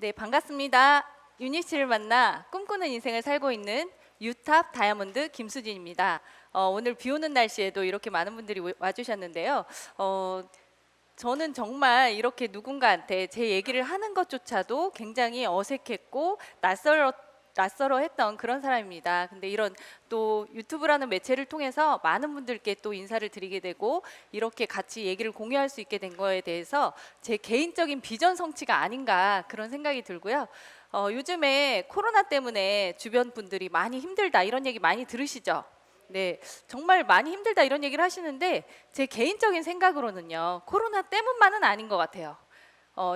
네, 반갑습니다. 유니씨를 만나 꿈꾸는 인생을 살고 있는 유탑 다이아몬드 김수진입니다. 오늘 비 오는 날씨에도 이렇게 많은 분들이 와주셨는데요. 저는 정말 이렇게 누군가한테 제 얘기를 하는 것조차도 굉장히 어색했고 낯설어 했던 그런 사람입니다. 근데 이런 또 유튜브라는 매체를 통해서 많은 분들께 또 인사를 드리게 되고 이렇게 같이 얘기를 공유할 수 있게 된 거에 대해서 제 개인적인 비전 성취가 아닌가 그런 생각이 들고요. 요즘에 코로나 때문에 주변 분들이 많이 힘들다 이런 얘기 많이 들으시죠? 네, 정말 많이 힘들다 이런 얘기를 하시는데 제 개인적인 생각으로는요, 코로나 때문만은 아닌 것 같아요.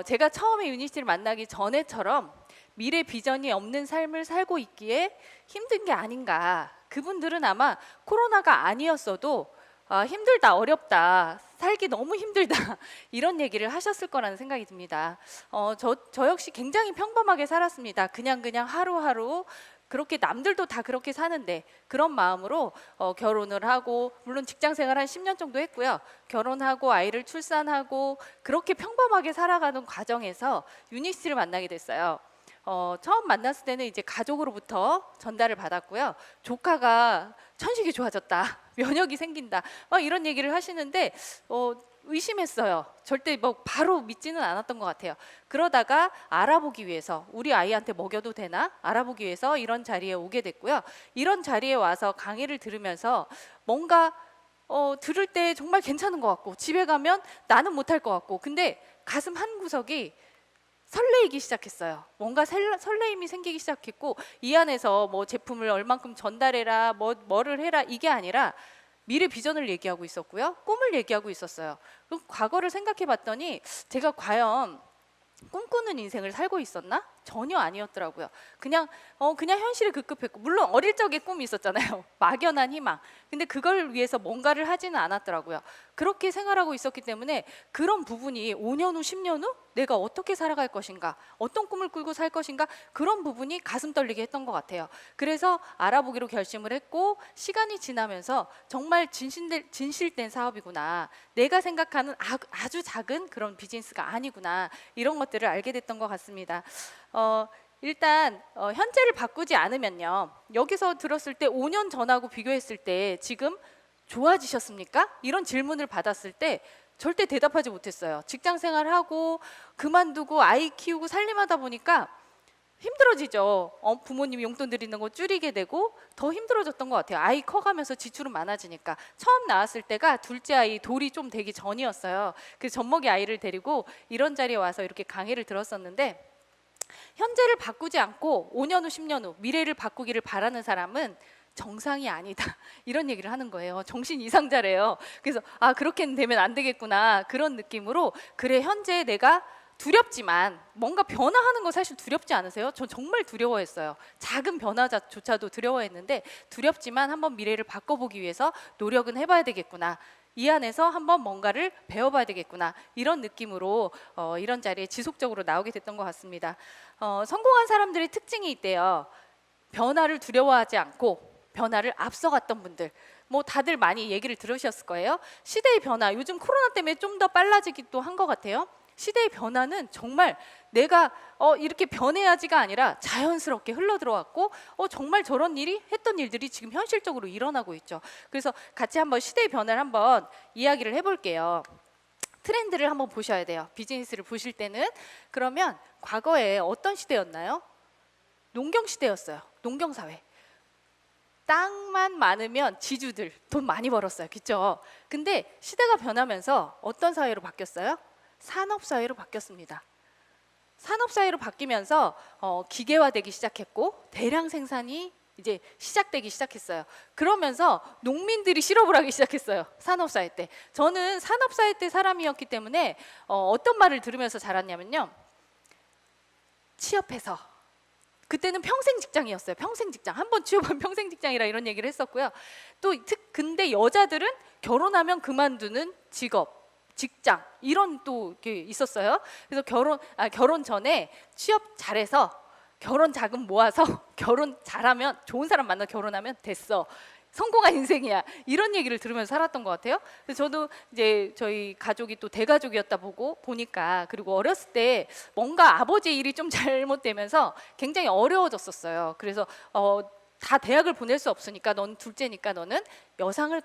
제가 처음에 유니씨를 만나기 전에처럼 미래 비전이 없는 삶을 살고 있기에 힘든 게 아닌가. 그분들은 아마 코로나가 아니었어도 힘들다, 어렵다, 살기 너무 힘들다 이런 얘기를 하셨을 거라는 생각이 듭니다. 저 역시 굉장히 평범하게 살았습니다. 그냥 하루하루 그렇게 남들도 다 그렇게 사는데 그런 마음으로 결혼을 하고, 물론 직장 생활 한 10년 정도 했고요. 결혼하고 아이를 출산하고 그렇게 평범하게 살아가는 과정에서 유니씨를 만나게 됐어요. 처음 만났을 때는 이제 가족으로부터 전달을 받았고요. 조카가 천식이 좋아졌다, 면역이 생긴다, 막 이런 얘기를 하시는데 의심했어요. 절대 뭐 바로 믿지는 않았던 것 같아요. 그러다가 알아보기 위해서 우리 아이한테 먹여도 되나 알아보기 위해서 이런 자리에 오게 됐고요. 이런 자리에 와서 강의를 들으면서 뭔가 들을 때 정말 괜찮은 것 같고, 집에 가면 나는 못할 것 같고, 근데 가슴 한 구석이 설레이기 시작했어요. 뭔가 설레임이 생기기 시작했고, 이 안에서 뭐 제품을 얼만큼 전달해라, 뭐를 해라, 이게 아니라 미래 비전을 얘기하고 있었고요. 꿈을 얘기하고 있었어요. 그럼 과거를 생각해 봤더니 제가 과연 꿈꾸는 인생을 살고 있었나? 전혀 아니었더라고요. 그냥 현실에 급급했고, 물론 어릴 적에 꿈이 있었잖아요. 막연한 희망. 근데 그걸 위해서 뭔가를 하지는 않았더라고요. 그렇게 생활하고 있었기 때문에 그런 부분이 5년 후, 10년 후 내가 어떻게 살아갈 것인가, 어떤 꿈을 꾸고 살 것인가, 그런 부분이 가슴 떨리게 했던 것 같아요. 그래서 알아보기로 결심을 했고, 시간이 지나면서 정말 진실된 사업이구나, 내가 생각하는 아주 작은 그런 비즈니스가 아니구나, 이런 것들을 알게 됐던 것 같습니다. 일단 현재를 바꾸지 않으면요, 여기서 들었을 때 5년 전하고 비교했을 때 지금 좋아지셨습니까? 이런 질문을 받았을 때 절대 대답하지 못했어요. 직장 생활하고 그만두고 아이 키우고 살림하다 보니까 힘들어지죠. 부모님 용돈 드리는 거 줄이게 되고 더 힘들어졌던 것 같아요. 아이 커가면서 지출은 많아지니까. 처음 나왔을 때가 둘째 아이 돌이 좀 되기 전이었어요. 그래서 젖먹이 아이를 데리고 이런 자리에 와서 이렇게 강의를 들었었는데, 현재를 바꾸지 않고 5년 후, 10년 후 미래를 바꾸기를 바라는 사람은 정상이 아니다, 이런 얘기를 하는 거예요. 정신 이상자래요. 그래서 그렇게는 되면 안 되겠구나, 그런 느낌으로, 그래, 현재 내가 두렵지만 뭔가 변화하는 거 사실 두렵지 않으세요? 전 정말 두려워했어요. 작은 변화조차도 두려워했는데, 두렵지만 한번 미래를 바꿔보기 위해서 노력은 해봐야 되겠구나, 이 안에서 한번 뭔가를 배워봐야 되겠구나, 이런 느낌으로 이런 자리에 지속적으로 나오게 됐던 것 같습니다. 성공한 사람들의 특징이 있대요. 변화를 두려워하지 않고 변화를 앞서갔던 분들, 뭐 다들 많이 얘기를 들으셨을 거예요. 시대의 변화, 요즘 코로나 때문에 좀 더 빨라지기도 한 것 같아요. 시대의 변화는 정말 내가 이렇게 변해야지가 아니라 자연스럽게 흘러들어왔고, 정말 저런 일이, 했던 일들이 지금 현실적으로 일어나고 있죠. 그래서 같이 한번 시대의 변화를 한번 이야기를 해볼게요. 트렌드를 한번 보셔야 돼요. 비즈니스를 보실 때는. 그러면 과거에 어떤 시대였나요? 농경 시대였어요. 농경 사회. 땅만 많으면 지주들 돈 많이 벌었어요. 그렇죠? 근데 시대가 변하면서 어떤 사회로 바뀌었어요? 산업 사회로 바뀌었습니다. 산업 사회로 바뀌면서 기계화되기 시작했고, 대량 생산이 이제 시작되기 시작했어요. 그러면서 농민들이 실업을 하기 시작했어요. 산업사회 때. 저는 산업사회 때 사람이었기 때문에 어떤 말을 들으면서 자랐냐면요, 취업해서, 그때는 평생 직장이었어요. 평생 직장, 한번 취업하면 평생 직장이라 이런 얘기를 했었고요. 또 근데 여자들은 결혼하면 그만두는 직업, 직장, 이런 또 게 있었어요. 그래서 결혼 전에 취업 잘해서 결혼 자금 모아서 결혼 잘하면, 좋은 사람 만나 결혼하면 됐어. 성공한 인생이야. 이런 얘기를 들으면서 살았던 것 같아요. 그래서 저도 이제 저희 가족이 또 대가족이었다 보니까, 그리고 어렸을 때 뭔가 아버지의 일이 좀 잘못되면서 굉장히 어려워졌었어요. 그래서 다 대학을 보낼 수 없으니까 넌 둘째니까 너는 여상을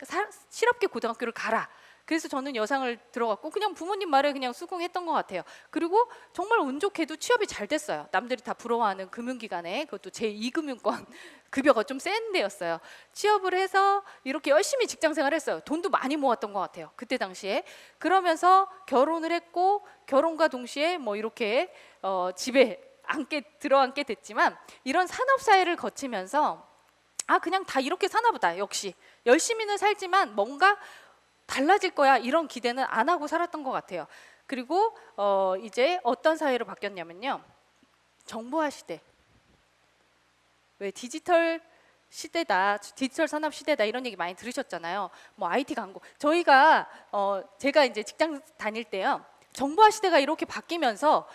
실업계 고등학교를 가라. 그래서 저는 여상을 들어갔고 그냥 부모님 말에 그냥 수긍했던 것 같아요. 그리고 정말 운 좋게도 취업이 잘 됐어요. 남들이 다 부러워하는 금융기관에, 그것도 제2금융권 급여가 좀 센 데였어요. 취업을 해서 이렇게 열심히 직장생활을 했어요. 돈도 많이 모았던 것 같아요. 그때 당시에. 그러면서 결혼을 했고 결혼과 동시에 뭐 이렇게 집에 들어앉게 됐지만, 이런 산업사회를 거치면서 그냥 다 이렇게 사나 보다. 역시 열심히는 살지만 뭔가 달라질 거야 이런 기대는 안 하고 살았던 것 같아요. 그리고 이제 어떤 사회로 바뀌었냐면요, 정보화 시대. 왜 디지털 시대다, 디지털 산업 시대다 이런 얘기 많이 들으셨잖아요. 뭐 IT 광고. 제가 이제 직장 다닐 때요, 정보화 시대가 이렇게 바뀌면서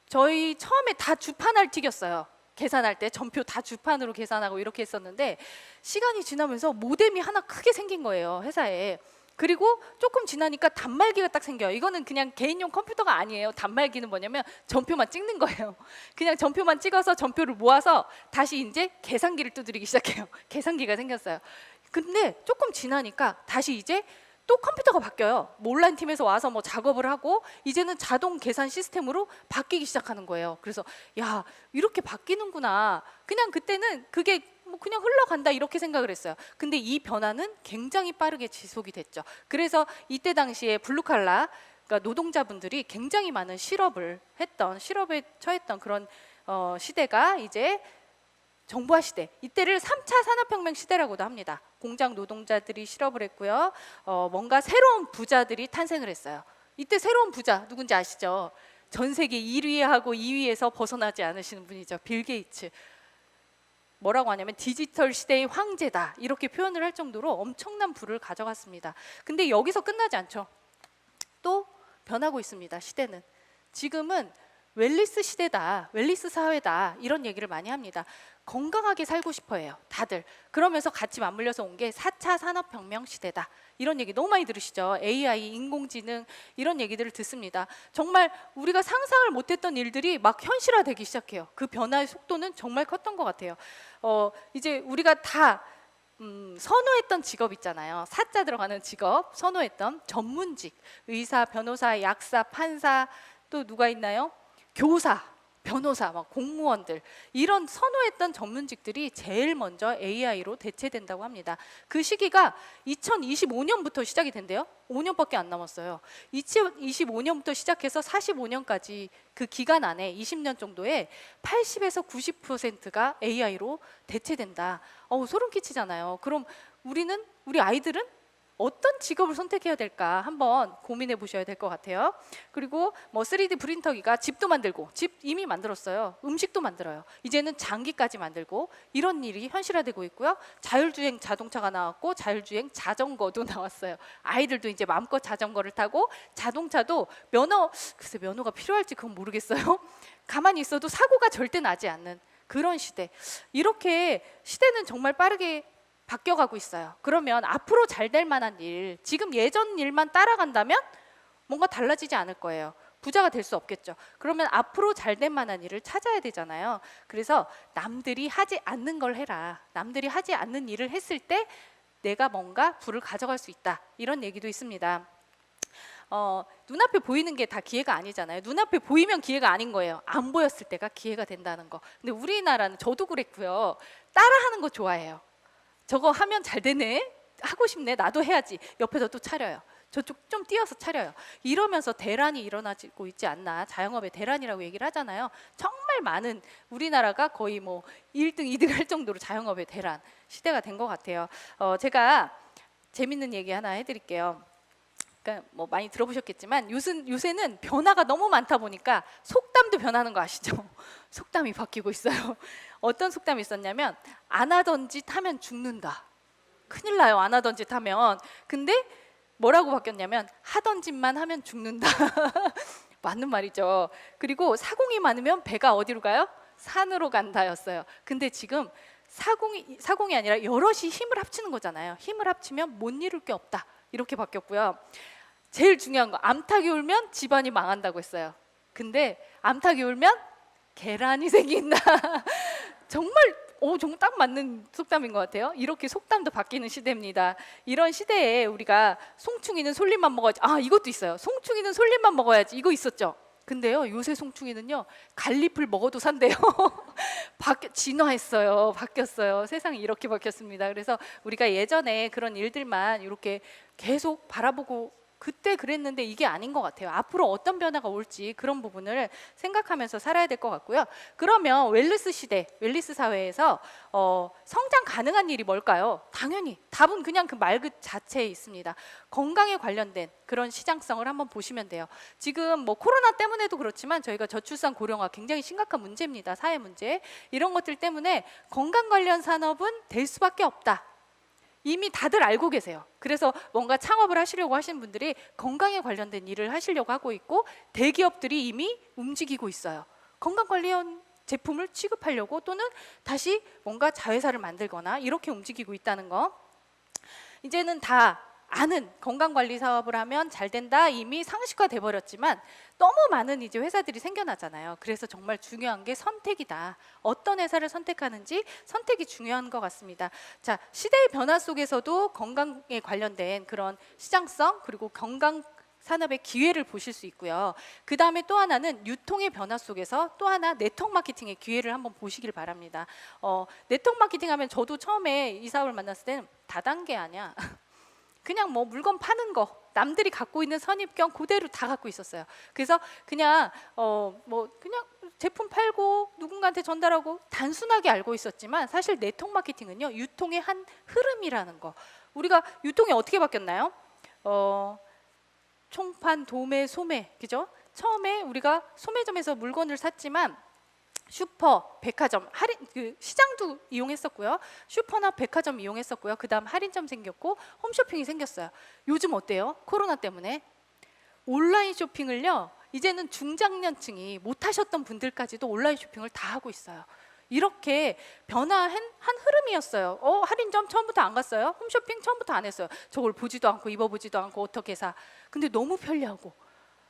저희 처음에 다 주판을 튀겼어요. 계산할 때 전표 다 주판으로 계산하고 이렇게 했었는데, 시간이 지나면서 모뎀이 하나 크게 생긴 거예요, 회사에. 그리고 조금 지나니까 단말기가 딱 생겨요. 이거는 그냥 개인용 컴퓨터가 아니에요. 단말기는 뭐냐면 전표만 찍는 거예요. 그냥 전표만 찍어서 전표를 모아서 다시 이제 계산기를 두드리기 시작해요. 계산기가 생겼어요. 근데 조금 지나니까 다시 이제 또 컴퓨터가 바뀌어요. 온라인 팀에서 와서 뭐 작업을 하고 이제는 자동 계산 시스템으로 바뀌기 시작하는 거예요. 그래서 야, 이렇게 바뀌는구나. 그냥 그때는 그게 뭐 그냥 흘러간다 이렇게 생각을 했어요. 근데 이 변화는 굉장히 빠르게 지속이 됐죠. 그래서 이때 당시에 블루칼라, 그러니까 노동자분들이 굉장히 많은 실업에 처했던 그런 시대가 이제 정보화 시대, 이때를 3차 산업혁명 시대라고도 합니다. 공장 노동자들이 실업을 했고요. 뭔가 새로운 부자들이 탄생을 했어요. 이때 새로운 부자 누군지 아시죠? 전 세계 1위하고 2위에서 벗어나지 않으시는 분이죠. 빌 게이츠. 뭐라고 하냐면 디지털 시대의 황제다 이렇게 표현을 할 정도로 엄청난 부를 가져갔습니다. 근데 여기서 끝나지 않죠. 또 변하고 있습니다. 시대는. 지금은 웰리스 시대다, 웰리스 사회다 이런 얘기를 많이 합니다. 건강하게 살고 싶어 해요, 다들. 그러면서 같이 맞물려서 온 게 4차 산업혁명 시대다 이런 얘기 너무 많이 들으시죠? AI, 인공지능 이런 얘기들을 듣습니다. 정말 우리가 상상을 못했던 일들이 막 현실화되기 시작해요. 그 변화의 속도는 정말 컸던 것 같아요. 이제 우리가 다 선호했던 직업 있잖아요. 사자 들어가는 직업 선호했던 전문직, 의사, 변호사, 약사, 판사, 또 누가 있나요? 교사, 변호사, 막 공무원들, 이런 선호했던 전문직들이 제일 먼저 AI로 대체된다고 합니다. 그 시기가 2025년부터 시작이 된대요. 5년밖에 안 남았어요. 2025년부터 시작해서 45년까지 그 기간 안에 20년 정도에 80에서 90%가 AI로 대체된다. 소름 끼치잖아요. 그럼 우리 아이들은 어떤 직업을 선택해야 될까 한번 고민해 보셔야 될 것 같아요. 그리고 뭐 3D 프린터기가 집도 만들고, 집 이미 만들었어요. 음식도 만들어요. 이제는 장기까지 만들고, 이런 일이 현실화되고 있고요. 자율주행 자동차가 나왔고 자율주행 자전거도 나왔어요. 아이들도 이제 마음껏 자전거를 타고, 자동차도 글쎄 면허가 필요할지 그건 모르겠어요. 가만히 있어도 사고가 절대 나지 않는 그런 시대. 이렇게 시대는 정말 빠르게 바뀌어가고 있어요. 그러면 앞으로 잘 될 만한 일, 지금 예전 일만 따라간다면 뭔가 달라지지 않을 거예요. 부자가 될 수 없겠죠. 그러면 앞으로 잘 될 만한 일을 찾아야 되잖아요. 그래서 남들이 하지 않는 걸 해라. 남들이 하지 않는 일을 했을 때 내가 뭔가 부를 가져갈 수 있다. 이런 얘기도 있습니다. 눈앞에 보이는 게 다 기회가 아니잖아요. 눈앞에 보이면 기회가 아닌 거예요. 안 보였을 때가 기회가 된다는 거. 근데 우리나라는, 저도 그랬고요, 따라하는 거 좋아해요. 저거 하면 잘 되네, 하고 싶네, 나도 해야지. 옆에서 또 차려요. 저쪽 좀 뛰어서 차려요. 이러면서 대란이 일어나고 있지 않나. 자영업의 대란이라고 얘기를 하잖아요. 정말 많은, 우리나라가 거의 뭐 1등, 2등 할 정도로 자영업의 대란 시대가 된 것 같아요. 제가 재밌는 얘기 하나 해드릴게요. 그러니까 뭐 많이 들어보셨겠지만 요새는 변화가 너무 많다 보니까 속담도 변하는 거 아시죠? 속담이 바뀌고 있어요. 어떤 속담이 있었냐면, 안 하던 짓 하면 죽는다. 큰일 나요, 안 하던 짓 하면. 근데 뭐라고 바뀌었냐면, 하던 짓만 하면 죽는다. 맞는 말이죠. 그리고 사공이 많으면 배가 어디로 가요? 산으로 간다였어요. 근데 지금 사공이 아니라 여럿이 힘을 합치는 거잖아요. 힘을 합치면 못 이룰 게 없다. 이렇게 바뀌었고요. 제일 중요한 거, 암탉이 울면 집안이 망한다고 했어요. 근데 암탉이 울면 계란이 생긴다. 정말 정말 딱 맞는 속담인 것 같아요. 이렇게 속담도 바뀌는 시대입니다. 이런 시대에 우리가 송충이는 솔잎만 먹어야지. 이것도 있어요. 송충이는 솔잎만 먹어야지. 이거 있었죠. 근데요, 요새 송충이는요, 갈잎을 먹어도 산대요. 진화했어요. 바뀌었어요. 세상이 이렇게 바뀌었습니다. 그래서 우리가 예전에 그런 일들만 이렇게 계속 바라보고 그때 그랬는데 이게 아닌 것 같아요. 앞으로 어떤 변화가 올지 그런 부분을 생각하면서 살아야 될 것 같고요. 그러면 웰리스 시대, 웰리스 사회에서 성장 가능한 일이 뭘까요? 당연히 답은 그냥 그 말 그 자체에 있습니다. 건강에 관련된 그런 시장성을 한번 보시면 돼요. 지금 뭐 코로나 때문에도 그렇지만 저희가 저출산 고령화 굉장히 심각한 문제입니다. 사회 문제. 이런 것들 때문에 건강 관련 산업은 될 수밖에 없다. 이미 다들 알고 계세요. 그래서 뭔가 창업을 하시려고 하시는 분들이 건강에 관련된 일을 하시려고 하고 있고, 대기업들이 이미 움직이고 있어요. 건강 관련 제품을 취급하려고, 또는 다시 뭔가 자회사를 만들거나 이렇게 움직이고 있다는 거. 이제는 다 아는, 건강관리 사업을 하면 잘 된다, 이미 상식화돼 버렸지만 너무 많은 이제 회사들이 생겨나잖아요. 그래서 정말 중요한 게 선택이다. 어떤 회사를 선택하는지 선택이 중요한 것 같습니다. 자, 시대의 변화 속에서도 건강에 관련된 그런 시장성, 그리고 건강 산업의 기회를 보실 수 있고요. 그 다음에 또 하나는 유통의 변화 속에서 또 하나 네트워크 마케팅의 기회를 한번 보시길 바랍니다. 네트워크 마케팅 하면 저도 처음에 이 사업을 만났을 때는 다단계 아니야. 그냥 뭐 물건 파는 거, 남들이 갖고 있는 선입견 그대로 다 갖고 있었어요. 그래서 그냥 그냥 제품 팔고 누군가한테 전달하고 단순하게 알고 있었지만, 사실 네트워크 마케팅은요, 유통의 한 흐름이라는 거. 우리가 유통이 어떻게 바뀌었나요? 총판, 도매, 소매, 그죠? 처음에 우리가 소매점에서 물건을 샀지만 슈퍼, 백화점, 할인, 시장도 이용했었고요. 슈퍼나 백화점 이용했었고요. 그 다음 할인점 생겼고 홈쇼핑이 생겼어요. 요즘 어때요? 코로나 때문에 온라인 쇼핑을요, 이제는 중장년층이 못하셨던 분들까지도 온라인 쇼핑을 다 하고 있어요. 이렇게 변화한 흐름이었어요. 할인점 처음부터 안 갔어요. 홈쇼핑 처음부터 안 했어요. 저걸 보지도 않고 입어보지도 않고 어떻게 사. 근데 너무 편리하고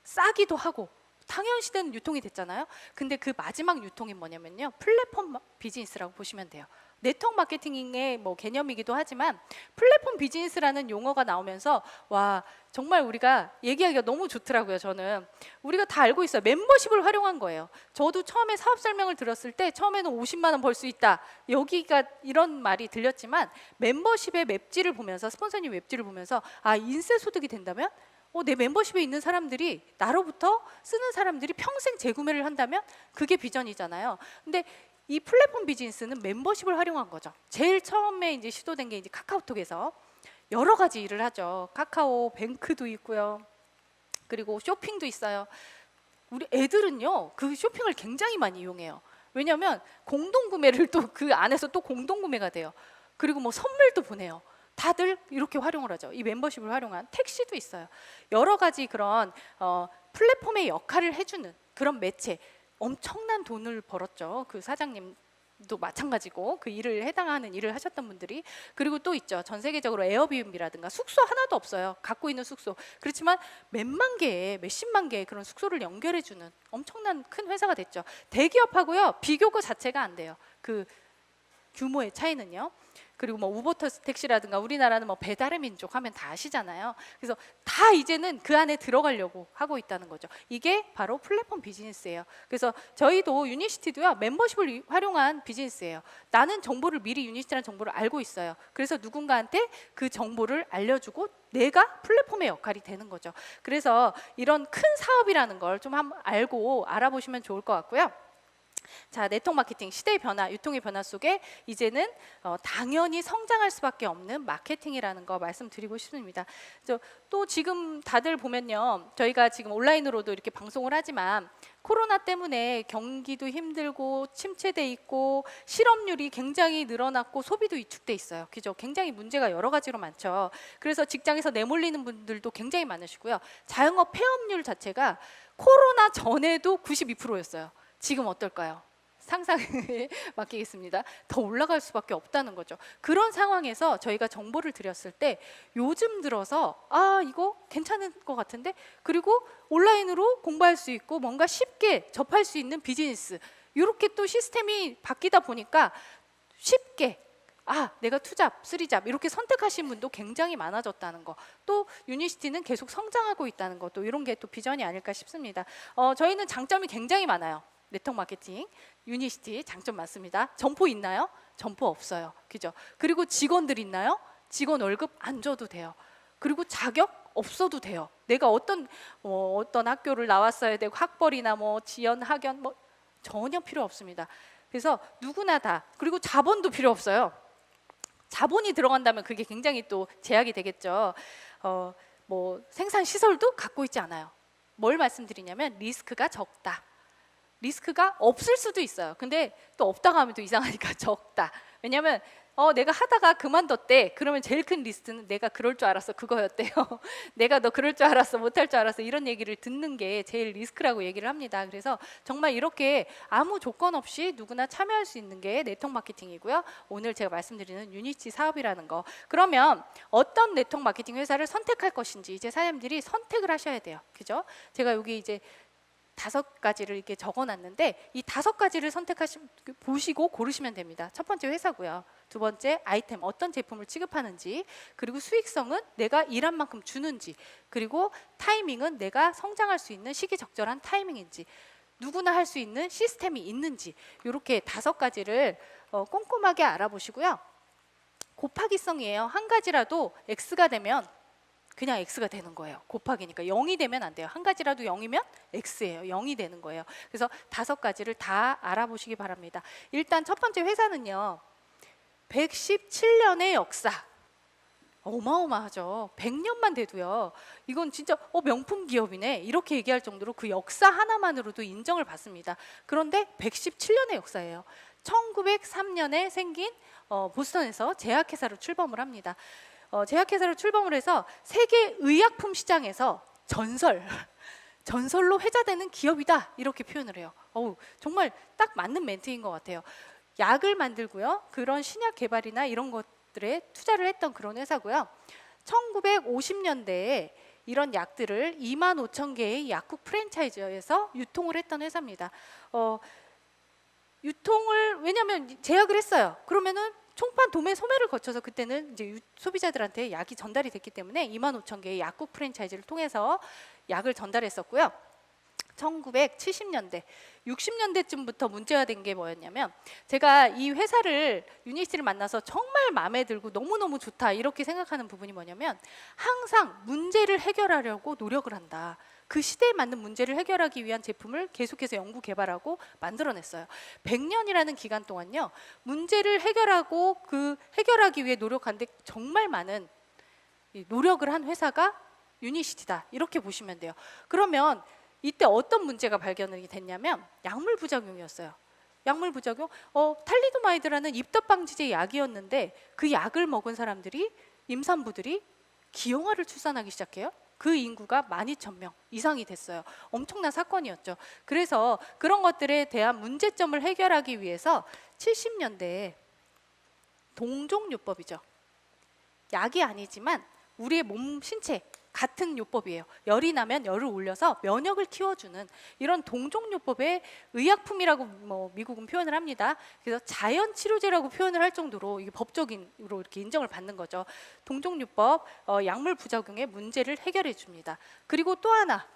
싸기도 하고 당연시되는 유통이 됐잖아요. 근데 그 마지막 유통이 뭐냐면요, 플랫폼 비즈니스라고 보시면 돼요. 네트워크 마케팅의 뭐 개념이기도 하지만 플랫폼 비즈니스라는 용어가 나오면서 와, 정말 우리가 얘기하기가 너무 좋더라고요. 저는 우리가 다 알고 있어요. 멤버십을 활용한 거예요. 저도 처음에 사업 설명을 들었을 때 처음에는 50만 원 벌 수 있다, 여기가 이런 말이 들렸지만, 멤버십의 맵지를 보면서, 스폰서님 웹지를 보면서 인세 소득이 된다면 내 멤버십에 있는 사람들이, 나로부터 쓰는 사람들이 평생 재구매를 한다면 그게 비전이잖아요. 근데 이 플랫폼 비즈니스는 멤버십을 활용한 거죠. 제일 처음에 이제 시도된 게 이제 카카오톡에서 여러 가지 일을 하죠. 카카오 뱅크도 있고요. 그리고 쇼핑도 있어요. 우리 애들은요, 그 쇼핑을 굉장히 많이 이용해요. 왜냐하면 공동 구매를 또 그 안에서 또 공동 구매가 돼요. 그리고 뭐 선물도 보내요. 다들 이렇게 활용을 하죠. 이 멤버십을 활용한 택시도 있어요. 여러 가지 그런 플랫폼의 역할을 해주는 그런 매체, 엄청난 돈을 벌었죠. 그 사장님도 마찬가지고, 그 일을 해당하는 일을 하셨던 분들이. 그리고 또 있죠. 전 세계적으로 에어비앤비라든가 숙소 하나도 없어요. 갖고 있는 숙소. 그렇지만 몇만 개의, 몇십만 개의 그런 숙소를 연결해주는 엄청난 큰 회사가 됐죠. 대기업하고요, 비교가 자체가 안 돼요. 그 규모의 차이는요. 그리고 뭐 우버 택시라든가, 우리나라는 뭐 배달의 민족 하면 다 아시잖아요. 그래서 다 이제는 그 안에 들어가려고 하고 있다는 거죠. 이게 바로 플랫폼 비즈니스예요. 그래서 저희도 유니시티도요, 멤버십을 활용한 비즈니스예요. 나는 정보를 미리, 유니시티라는 정보를 알고 있어요. 그래서 누군가한테 그 정보를 알려주고 내가 플랫폼의 역할이 되는 거죠. 그래서 이런 큰 사업이라는 걸 좀 한번 알고 알아보시면 좋을 것 같고요. 자, 네트워크 마케팅, 시대의 변화, 유통의 변화 속에 이제는 당연히 성장할 수밖에 없는 마케팅이라는 거 말씀드리고 싶습니다. 또 지금 다들 보면요, 저희가 지금 온라인으로도 이렇게 방송을 하지만 코로나 때문에 경기도 힘들고 침체돼 있고 실업률이 굉장히 늘어났고 소비도 위축돼 있어요. 그죠? 굉장히 문제가 여러 가지로 많죠. 그래서 직장에서 내몰리는 분들도 굉장히 많으시고요. 자영업 폐업률 자체가 코로나 전에도 92%였어요. 지금 어떨까요? 상상에 맡기겠습니다. 더 올라갈 수밖에 없다는 거죠. 그런 상황에서 저희가 정보를 드렸을 때 요즘 들어서 이거 괜찮은 것 같은데, 그리고 온라인으로 공부할 수 있고 뭔가 쉽게 접할 수 있는 비즈니스, 이렇게 또 시스템이 바뀌다 보니까 쉽게 내가 투잡, 쓰리잡 이렇게 선택하신 분도 굉장히 많아졌다는 거, 또 유니시티는 계속 성장하고 있다는 거, 또 이런 게 또 비전이 아닐까 싶습니다. 저희는 장점이 굉장히 많아요. 네트워크 마케팅, 유니시티 장점 많습니다. 점포 있나요? 점포 없어요. 그죠? 그리고 직원들 있나요? 직원 월급 안 줘도 돼요. 그리고 자격 없어도 돼요. 내가 어떤 학교를 나왔어야 되고 학벌이나 뭐 지연, 학연 뭐 전혀 필요 없습니다. 그래서 누구나 다, 그리고 자본도 필요 없어요. 자본이 들어간다면 그게 굉장히 또 제약이 되겠죠. 뭐 생산 시설도 갖고 있지 않아요. 뭘 말씀드리냐면 리스크가 적다. 리스크가 없을 수도 있어요. 근데 또 없다고 하면 또 이상하니까 적다. 왜냐면 내가 하다가 그만뒀대. 그러면 제일 큰 리스크는 내가 그럴 줄 알았어 그거였대요. 내가 너 그럴 줄 알았어 못할 줄 알았어 이런 얘기를 듣는 게 제일 리스크라고 얘기를 합니다. 그래서 정말 이렇게 아무 조건 없이 누구나 참여할 수 있는 게 네트워크 마케팅이고요. 오늘 제가 말씀드리는 유니티 사업이라는 거. 그러면 어떤 네트워크 마케팅 회사를 선택할 것인지 이제 사장님들이 선택을 하셔야 돼요. 그죠? 제가 여기 이제 5가지를 이렇게 적어놨는데 이 5가지를 보시고 고르시면 됩니다. 첫 번째 회사고요. 두 번째 아이템, 어떤 제품을 취급하는지, 그리고 수익성은 내가 일한 만큼 주는지, 그리고 타이밍은 내가 성장할 수 있는 시기적절한 타이밍인지, 누구나 할 수 있는 시스템이 있는지, 이렇게 5가지를 꼼꼼하게 알아보시고요. 곱하기성이에요. 한 가지라도 X가 되면 그냥 X가 되는 거예요. 곱하기니까 0이 되면 안 돼요. 한 가지라도 0이면 X예요. 0이 되는 거예요. 그래서 5가지를 다 알아보시기 바랍니다. 일단 첫 번째 회사는요, 117년의 역사. 어마어마하죠. 100년만 돼도요, 이건 진짜 명품 기업이네 이렇게 얘기할 정도로 그 역사 하나만으로도 인정을 받습니다. 그런데 117년의 역사예요. 1903년에 생긴 보스턴에서 제약회사로 출범을 합니다. 제약회사로 출범을 해서 세계 의약품 시장에서 전설로 회자되는 기업이다 이렇게 표현을 해요. 정말 딱 맞는 멘트인 것 같아요. 약을 만들고요, 그런 신약 개발이나 이런 것들에 투자를 했던 그런 회사고요. 1950년대에 이런 약들을 25,000개의 약국 프랜차이즈에서 유통을 했던 회사입니다. 유통을, 왜냐하면 제약을 했어요. 그러면은 총판 도매 소매를 거쳐서 그때는 이제 소비자들한테 약이 전달이 됐기 때문에 25,000개의 약국 프랜차이즈를 통해서 약을 전달했었고요. 1970년대, 60년대쯤부터 문제가 된 게 뭐였냐면, 제가 이 회사를 유니시티를 만나서 정말 마음에 들고 너무너무 좋다 이렇게 생각하는 부분이 뭐냐면, 항상 문제를 해결하려고 노력을 한다. 그 시대에 맞는 문제를 해결하기 위한 제품을 계속해서 연구 개발하고 만들어냈어요. 100년이라는 기간 동안요, 문제를 해결하기 위해 노력한데 정말 많은 노력을 한 회사가 유니시티다 이렇게 보시면 돼요. 그러면 이때 어떤 문제가 발견이 됐냐면 약물 부작용이었어요. 약물 부작용, 탈리도마이드라는 입덧 방지제 약이었는데 그 약을 먹은 사람들이, 임산부들이 기형아를 출산하기 시작해요. 그 인구가 12,000명 이상이 됐어요. 엄청난 사건이었죠. 그래서 그런 것들에 대한 문제점을 해결하기 위해서 70년대에 동종요법이죠. 약이 아니지만 우리의 몸 신체 같은 요법이에요. 열이 나면 열을 올려서 면역을 키워주는 이런 동종요법의 의약품이라고 미국은 표현을 합니다. 그래서 자연 치료제라고 표현을 할 정도로 이게 법적으로 이렇게 인정을 받는 거죠. 동종요법, 약물 부작용의 문제를 해결해 줍니다. 그리고 또 하나,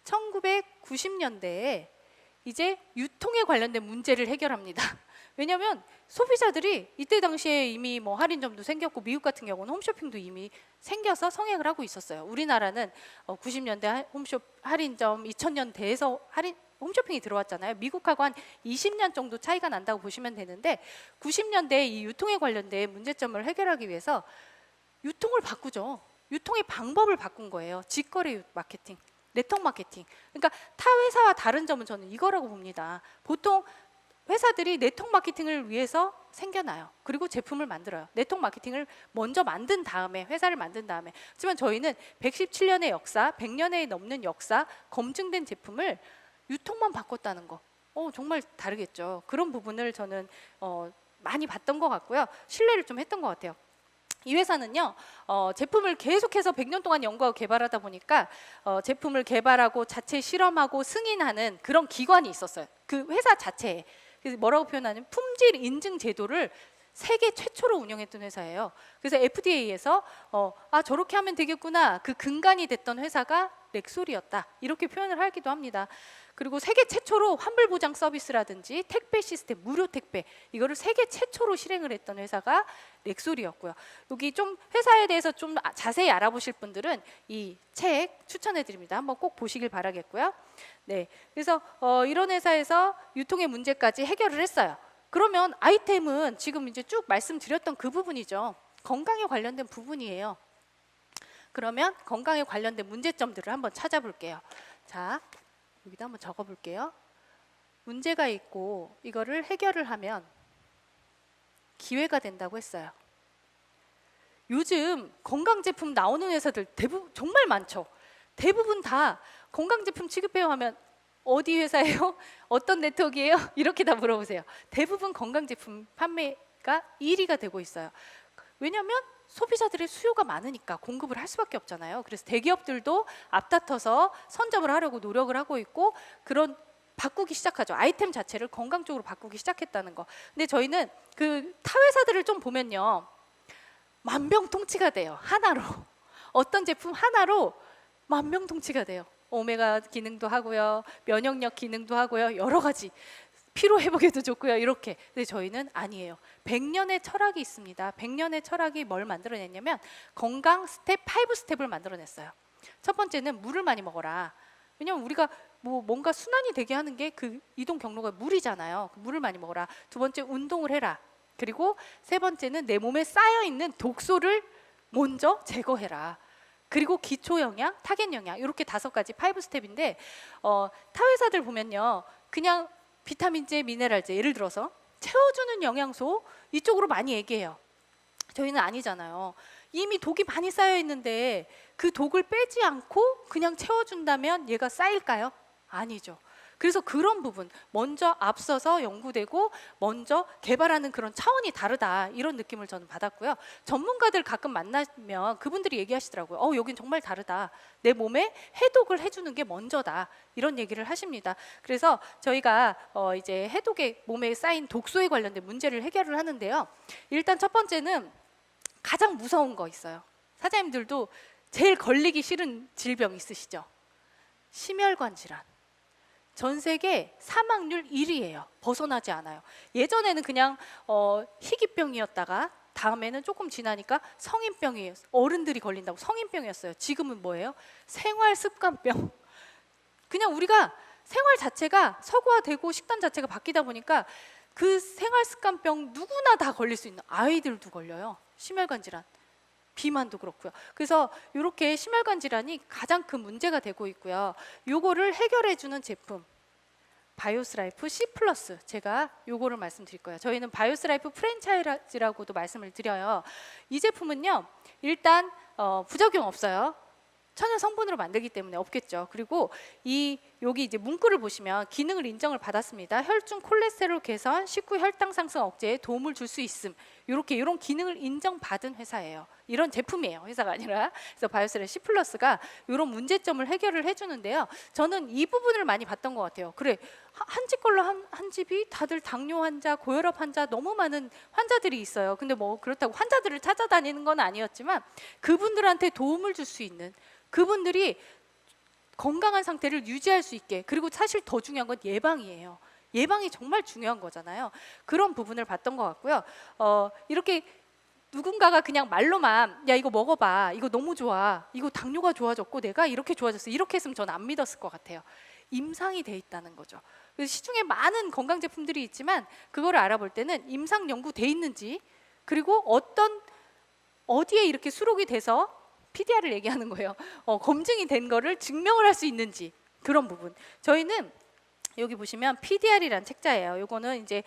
1990년대에 이제 유통에 관련된 문제를 해결합니다. 왜냐하면 소비자들이 이때 당시에 이미 할인점도 생겼고, 미국 같은 경우는 홈쇼핑도 이미 생겨서 성행을 하고 있었어요. 우리나라는 90년대 할인점, 2000년대에서 홈쇼핑이 들어왔잖아요. 미국하고 한 20년 정도 차이가 난다고 보시면 되는데, 90년대에 이 유통에 관련된 문제점을 해결하기 위해서 유통을 바꾸죠. 유통의 방법을 바꾼 거예요. 직거래 마케팅, 네트워크 마케팅. 그러니까 타 회사와 다른 점은 저는 이거라고 봅니다. 보통 회사들이 네트워크 마케팅을 위해서 생겨나요. 그리고 제품을 만들어요. 네트워크 마케팅을 먼저 만든 다음에, 회사를 만든 다음에. 하지만 저희는 117년의 역사, 100년에 넘는 역사, 검증된 제품을 유통만 바꿨다는 거. 정말 다르겠죠. 그런 부분을 저는 많이 봤던 것 같고요. 신뢰를 좀 했던 것 같아요. 이 회사는요, 제품을 계속해서 100년 동안 연구하고 개발하다 보니까 제품을 개발하고 자체 실험하고 승인하는 그런 기관이 있었어요. 그 회사 자체에. 그래서 뭐라고 표현하냐면 품질 인증 제도를 세계 최초로 운영했던 회사예요. 그래서 FDA에서 저렇게 하면 되겠구나, 그 근간이 됐던 회사가 렉솔이었다, 이렇게 표현을 하기도 합니다. 그리고 세계 최초로 환불 보장 서비스라든지 택배 시스템, 무료 택배, 이거를 세계 최초로 실행을 했던 회사가 렉솔이었고요. 여기 좀 회사에 대해서 좀 자세히 알아보실 분들은 이 책 추천해 드립니다. 한번 꼭 보시길 바라겠고요. 네, 그래서 이런 회사에서 유통의 문제까지 해결을 했어요. 그러면 아이템은 지금 이제 쭉 말씀드렸던 그 부분이죠. 건강에 관련된 부분이에요. 그러면 건강에 관련된 문제점들을 한번 찾아볼게요. 자, 여기다 한번 적어볼게요. 문제가 있고 이거를 해결을 하면 기회가 된다고 했어요. 요즘 건강제품 나오는 회사들 대부분 정말 많죠. 대부분 다 건강제품 취급해요 하면 어디 회사예요? 어떤 네트워크예요? 이렇게 다 물어보세요. 대부분 건강제품 판매가 1위가 되고 있어요. 왜냐하면 소비자들의 수요가 많으니까 공급을 할 수밖에 없잖아요. 그래서 대기업들도 앞다퉈서 선점을 하려고 노력을 하고 있고, 그런 바꾸기 시작하죠. 아이템 자체를 건강 쪽으로 바꾸기 시작했다는 거. 근데 저희는 그 타 회사들을 좀 보면요, 만병통치가 돼요. 하나로. 어떤 제품 하나로 만병통치가 돼요. 오메가 기능도 하고요, 면역력 기능도 하고요, 여러 가지, 피로 회복에도 좋고요, 이렇게. 근데 저희는 아니에요. 100년의 철학이 있습니다. 100년의 철학이 뭘 만들어냈냐면 건강 스텝 5 스텝을 만들어냈어요. 첫 번째는 물을 많이 먹어라. 왜냐면 우리가 뭔가 순환이 되게 하는 게 그 이동 경로가 물이잖아요. 물을 많이 먹어라. 두 번째, 운동을 해라. 그리고 세 번째는 내 몸에 쌓여 있는 독소를 먼저 제거해라. 그리고 기초 영양, 타겟 영양, 이렇게 5가지 5 스텝인데, 타 회사들 보면요, 그냥 비타민제, 미네랄제, 예를 들어서 채워주는 영양소 이쪽으로 많이 얘기해요. 저희는 아니잖아요. 이미 독이 많이 쌓여 있는데 그 독을 빼지 않고 그냥 채워준다면 얘가 쌓일까요? 아니죠. 그래서 그런 부분 먼저 앞서서 연구되고 먼저 개발하는 그런 차원이 다르다, 이런 느낌을 저는 받았고요. 전문가들 가끔 만나면 그분들이 얘기하시더라고요. 여긴 정말 다르다. 내 몸에 해독을 해주는 게 먼저다, 이런 얘기를 하십니다. 그래서 저희가 이제 해독에 몸에 쌓인 독소에 관련된 문제를 해결을 하는데요. 일단 첫 번째는 가장 무서운 거 있어요. 사장님들도 제일 걸리기 싫은 질병 있으시죠? 심혈관 질환. 전 세계 사망률 1위예요. 벗어나지 않아요. 예전에는 그냥 희귀병이었다가 다음에는 조금 지나니까 성인병이에요. 어른들이 걸린다고 성인병이었어요. 지금은 뭐예요? 생활습관병. 그냥 우리가 생활 자체가 서구화되고 식단 자체가 바뀌다 보니까 그 생활습관병 누구나 다 걸릴 수 있는, 아이들도 걸려요. 심혈관 질환. 비만도 그렇고요. 그래서 이렇게 심혈관 질환이 가장 큰 문제가 되고 있고요. 요거를 해결해 주는 제품 바이오스라이프 C+, 제가 요거를 말씀드릴 거예요. 저희는 바이오스라이프 프랜차이즈라고도 말씀을 드려요. 이 제품은요, 일단 부작용 없어요. 천연 성분으로 만들기 때문에 없겠죠. 그리고 여기 이제 문구를 보시면 기능을 인정을 받았습니다. 혈중 콜레스테롤 개선, 식후 혈당 상승 억제에 도움을 줄 수 있음. 이런 기능을 인정받은 회사예요. 이런 제품이에요. 회사가 아니라. 그래서 바이오스라이프 C+가 이런 문제점을 해결을 해주는데요. 저는 이 부분을 많이 봤던 것 같아요. 그래, 한 집 걸로 한 집이 다들 당뇨 환자, 고혈압 환자, 너무 많은 환자들이 있어요. 근데 뭐 그렇다고 환자들을 찾아다니는 건 아니었지만 그분들한테 도움을 줄 수 있는, 그분들이 건강한 상태를 유지할 수 있게, 그리고 사실 더 중요한 건 예방이에요. 예방이 정말 중요한 거잖아요. 그런 부분을 봤던 것 같고요. 이렇게 누군가가 그냥 말로만 야 이거 먹어봐, 이거 너무 좋아, 이거 당뇨가 좋아졌고 내가 이렇게 좋아졌어, 이렇게 했으면 저는 안 믿었을 것 같아요. 임상이 돼 있다는 거죠. 그래서 시중에 많은 건강 제품들이 있지만 그거를 알아볼 때는 임상 연구돼 있는지, 그리고 어디에 이렇게 수록이 돼서 PDR을 얘기하는 거예요. 검증이 된 거를 증명을 할 수 있는지, 그런 부분. 저희는 여기 보시면 PDR이란 책자예요. 요거는 이제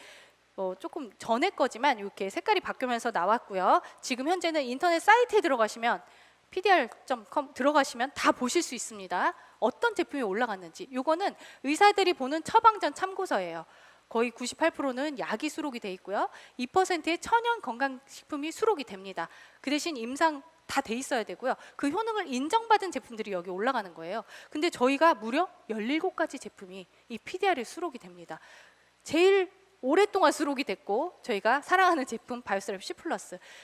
조금 전에 거지만 이렇게 색깔이 바뀌면서 나왔고요. 지금 현재는 인터넷 사이트에 들어가시면 pdr.com 들어가시면 다 보실 수 있습니다. 어떤 제품이 올라갔는지. 요거는 의사들이 보는 처방전 참고서예요. 거의 98%는 약이 수록이 돼 있고요. 2%의 천연 건강식품이 수록이 됩니다. 그 대신 임상 다 돼 있어야 되고요. 그 효능을 인정받은 제품들이 여기 올라가는 거예요. 근데 저희가 무려 17가지 제품이 이 PDR에 수록이 됩니다. 제일 오랫동안 수록이 됐고 저희가 사랑하는 제품 바이오스랩 C+.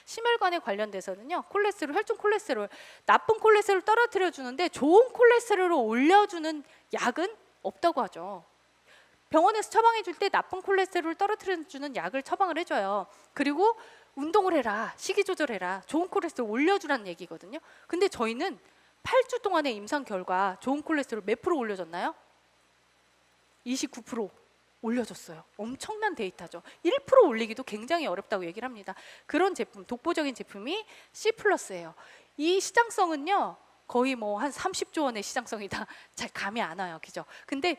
심혈관에 관련돼서는요. 콜레스테롤, 혈중 콜레스테롤, 나쁜 콜레스테롤 떨어뜨려 주는데 좋은 콜레스테롤을 올려주는 약은 없다고 하죠. 병원에서 처방해 줄 때 나쁜 콜레스테롤을 떨어뜨려 주는 약을 처방을 해줘요. 그리고 운동을 해라, 식이 조절해라, 좋은 콜레스테롤 올려주라는 얘기거든요. 근데 저희는 8주 동안의 임상 결과 좋은 콜레스테롤 몇 프로 올려줬나요? 29% 올려줬어요. 엄청난 데이터죠. 1% 올리기도 굉장히 어렵다고 얘기를 합니다. 그런 제품, 독보적인 제품이 C+예요. 이 시장성은요, 거의 뭐 한 30조 원의 시장성이다. 잘 감이 안 와요, 그죠? 근데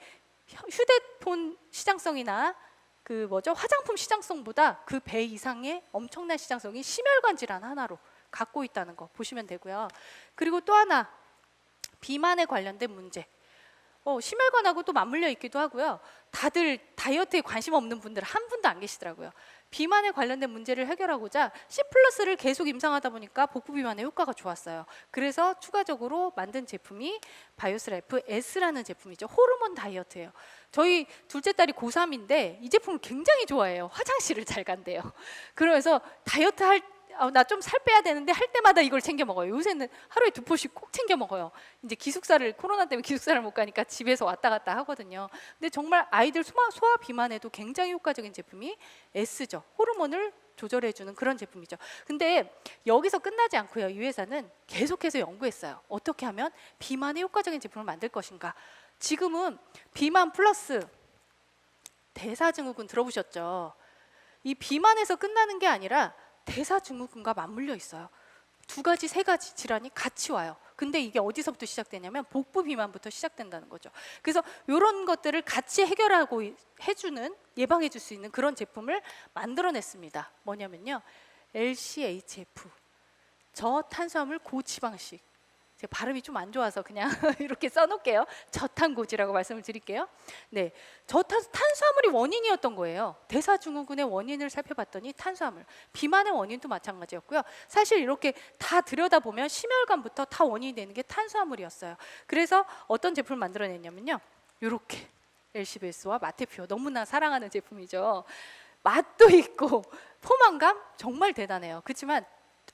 휴대폰 시장성이나 그 화장품 시장성보다 그 배 이상의 엄청난 시장성이 심혈관 질환 하나로 갖고 있다는 거 보시면 되고요. 그리고 또 하나, 비만에 관련된 문제. 심혈관하고 또 맞물려 있기도 하고요. 다들 다이어트에 관심 없는 분들 한 분도 안 계시더라고요. 비만에 관련된 문제를 해결하고자 C+를 계속 임상하다 보니까 복부 비만에 효과가 좋았어요. 그래서 추가적으로 만든 제품이 바이오스라이프 S라는 제품이죠. 호르몬 다이어트예요. 저희 둘째 딸이 고3인데 이 제품을 굉장히 좋아해요. 화장실을 잘 간대요. 그래서 다이어트 나 좀 살 빼야 되는데 할 때마다 이걸 챙겨 먹어요. 요새는 하루에 2포씩 꼭 챙겨 먹어요. 이제 코로나 때문에 기숙사를 못 가니까 집에서 왔다 갔다 하거든요. 근데 정말 아이들 소화 비만에도 굉장히 효과적인 제품이 S죠. 호르몬을 조절해주는 그런 제품이죠. 근데 여기서 끝나지 않고요. 이 회사는 계속해서 연구했어요. 어떻게 하면 비만에 효과적인 제품을 만들 것인가. 지금은 비만 플러스 대사증후군 들어보셨죠? 이 비만에서 끝나는 게 아니라 대사증후군과 맞물려 있어요. 2가지, 3가지 질환이 같이 와요. 근데 이게 어디서부터 시작되냐면 복부 비만부터 시작된다는 거죠. 그래서 이런 것들을 같이 해결하고 해주는, 예방해 줄 수 있는 그런 제품을 만들어냈습니다. 뭐냐면요, LCHF, 저탄수화물 고지방식. 제 발음이 좀 안 좋아서 그냥 이렇게 써놓을게요. 저탄고지라고 말씀을 드릴게요. 네, 탄수화물이 원인이었던 거예요. 대사증후군의 원인을 살펴봤더니 탄수화물, 비만의 원인도 마찬가지였고요. 사실 이렇게 다 들여다보면 심혈관부터 다 원인이 되는 게 탄수화물이었어요. 그래서 어떤 제품을 만들어냈냐면요, 이렇게 LCBS와 마테피오, 너무나 사랑하는 제품이죠. 맛도 있고 포만감 정말 대단해요. 그렇지만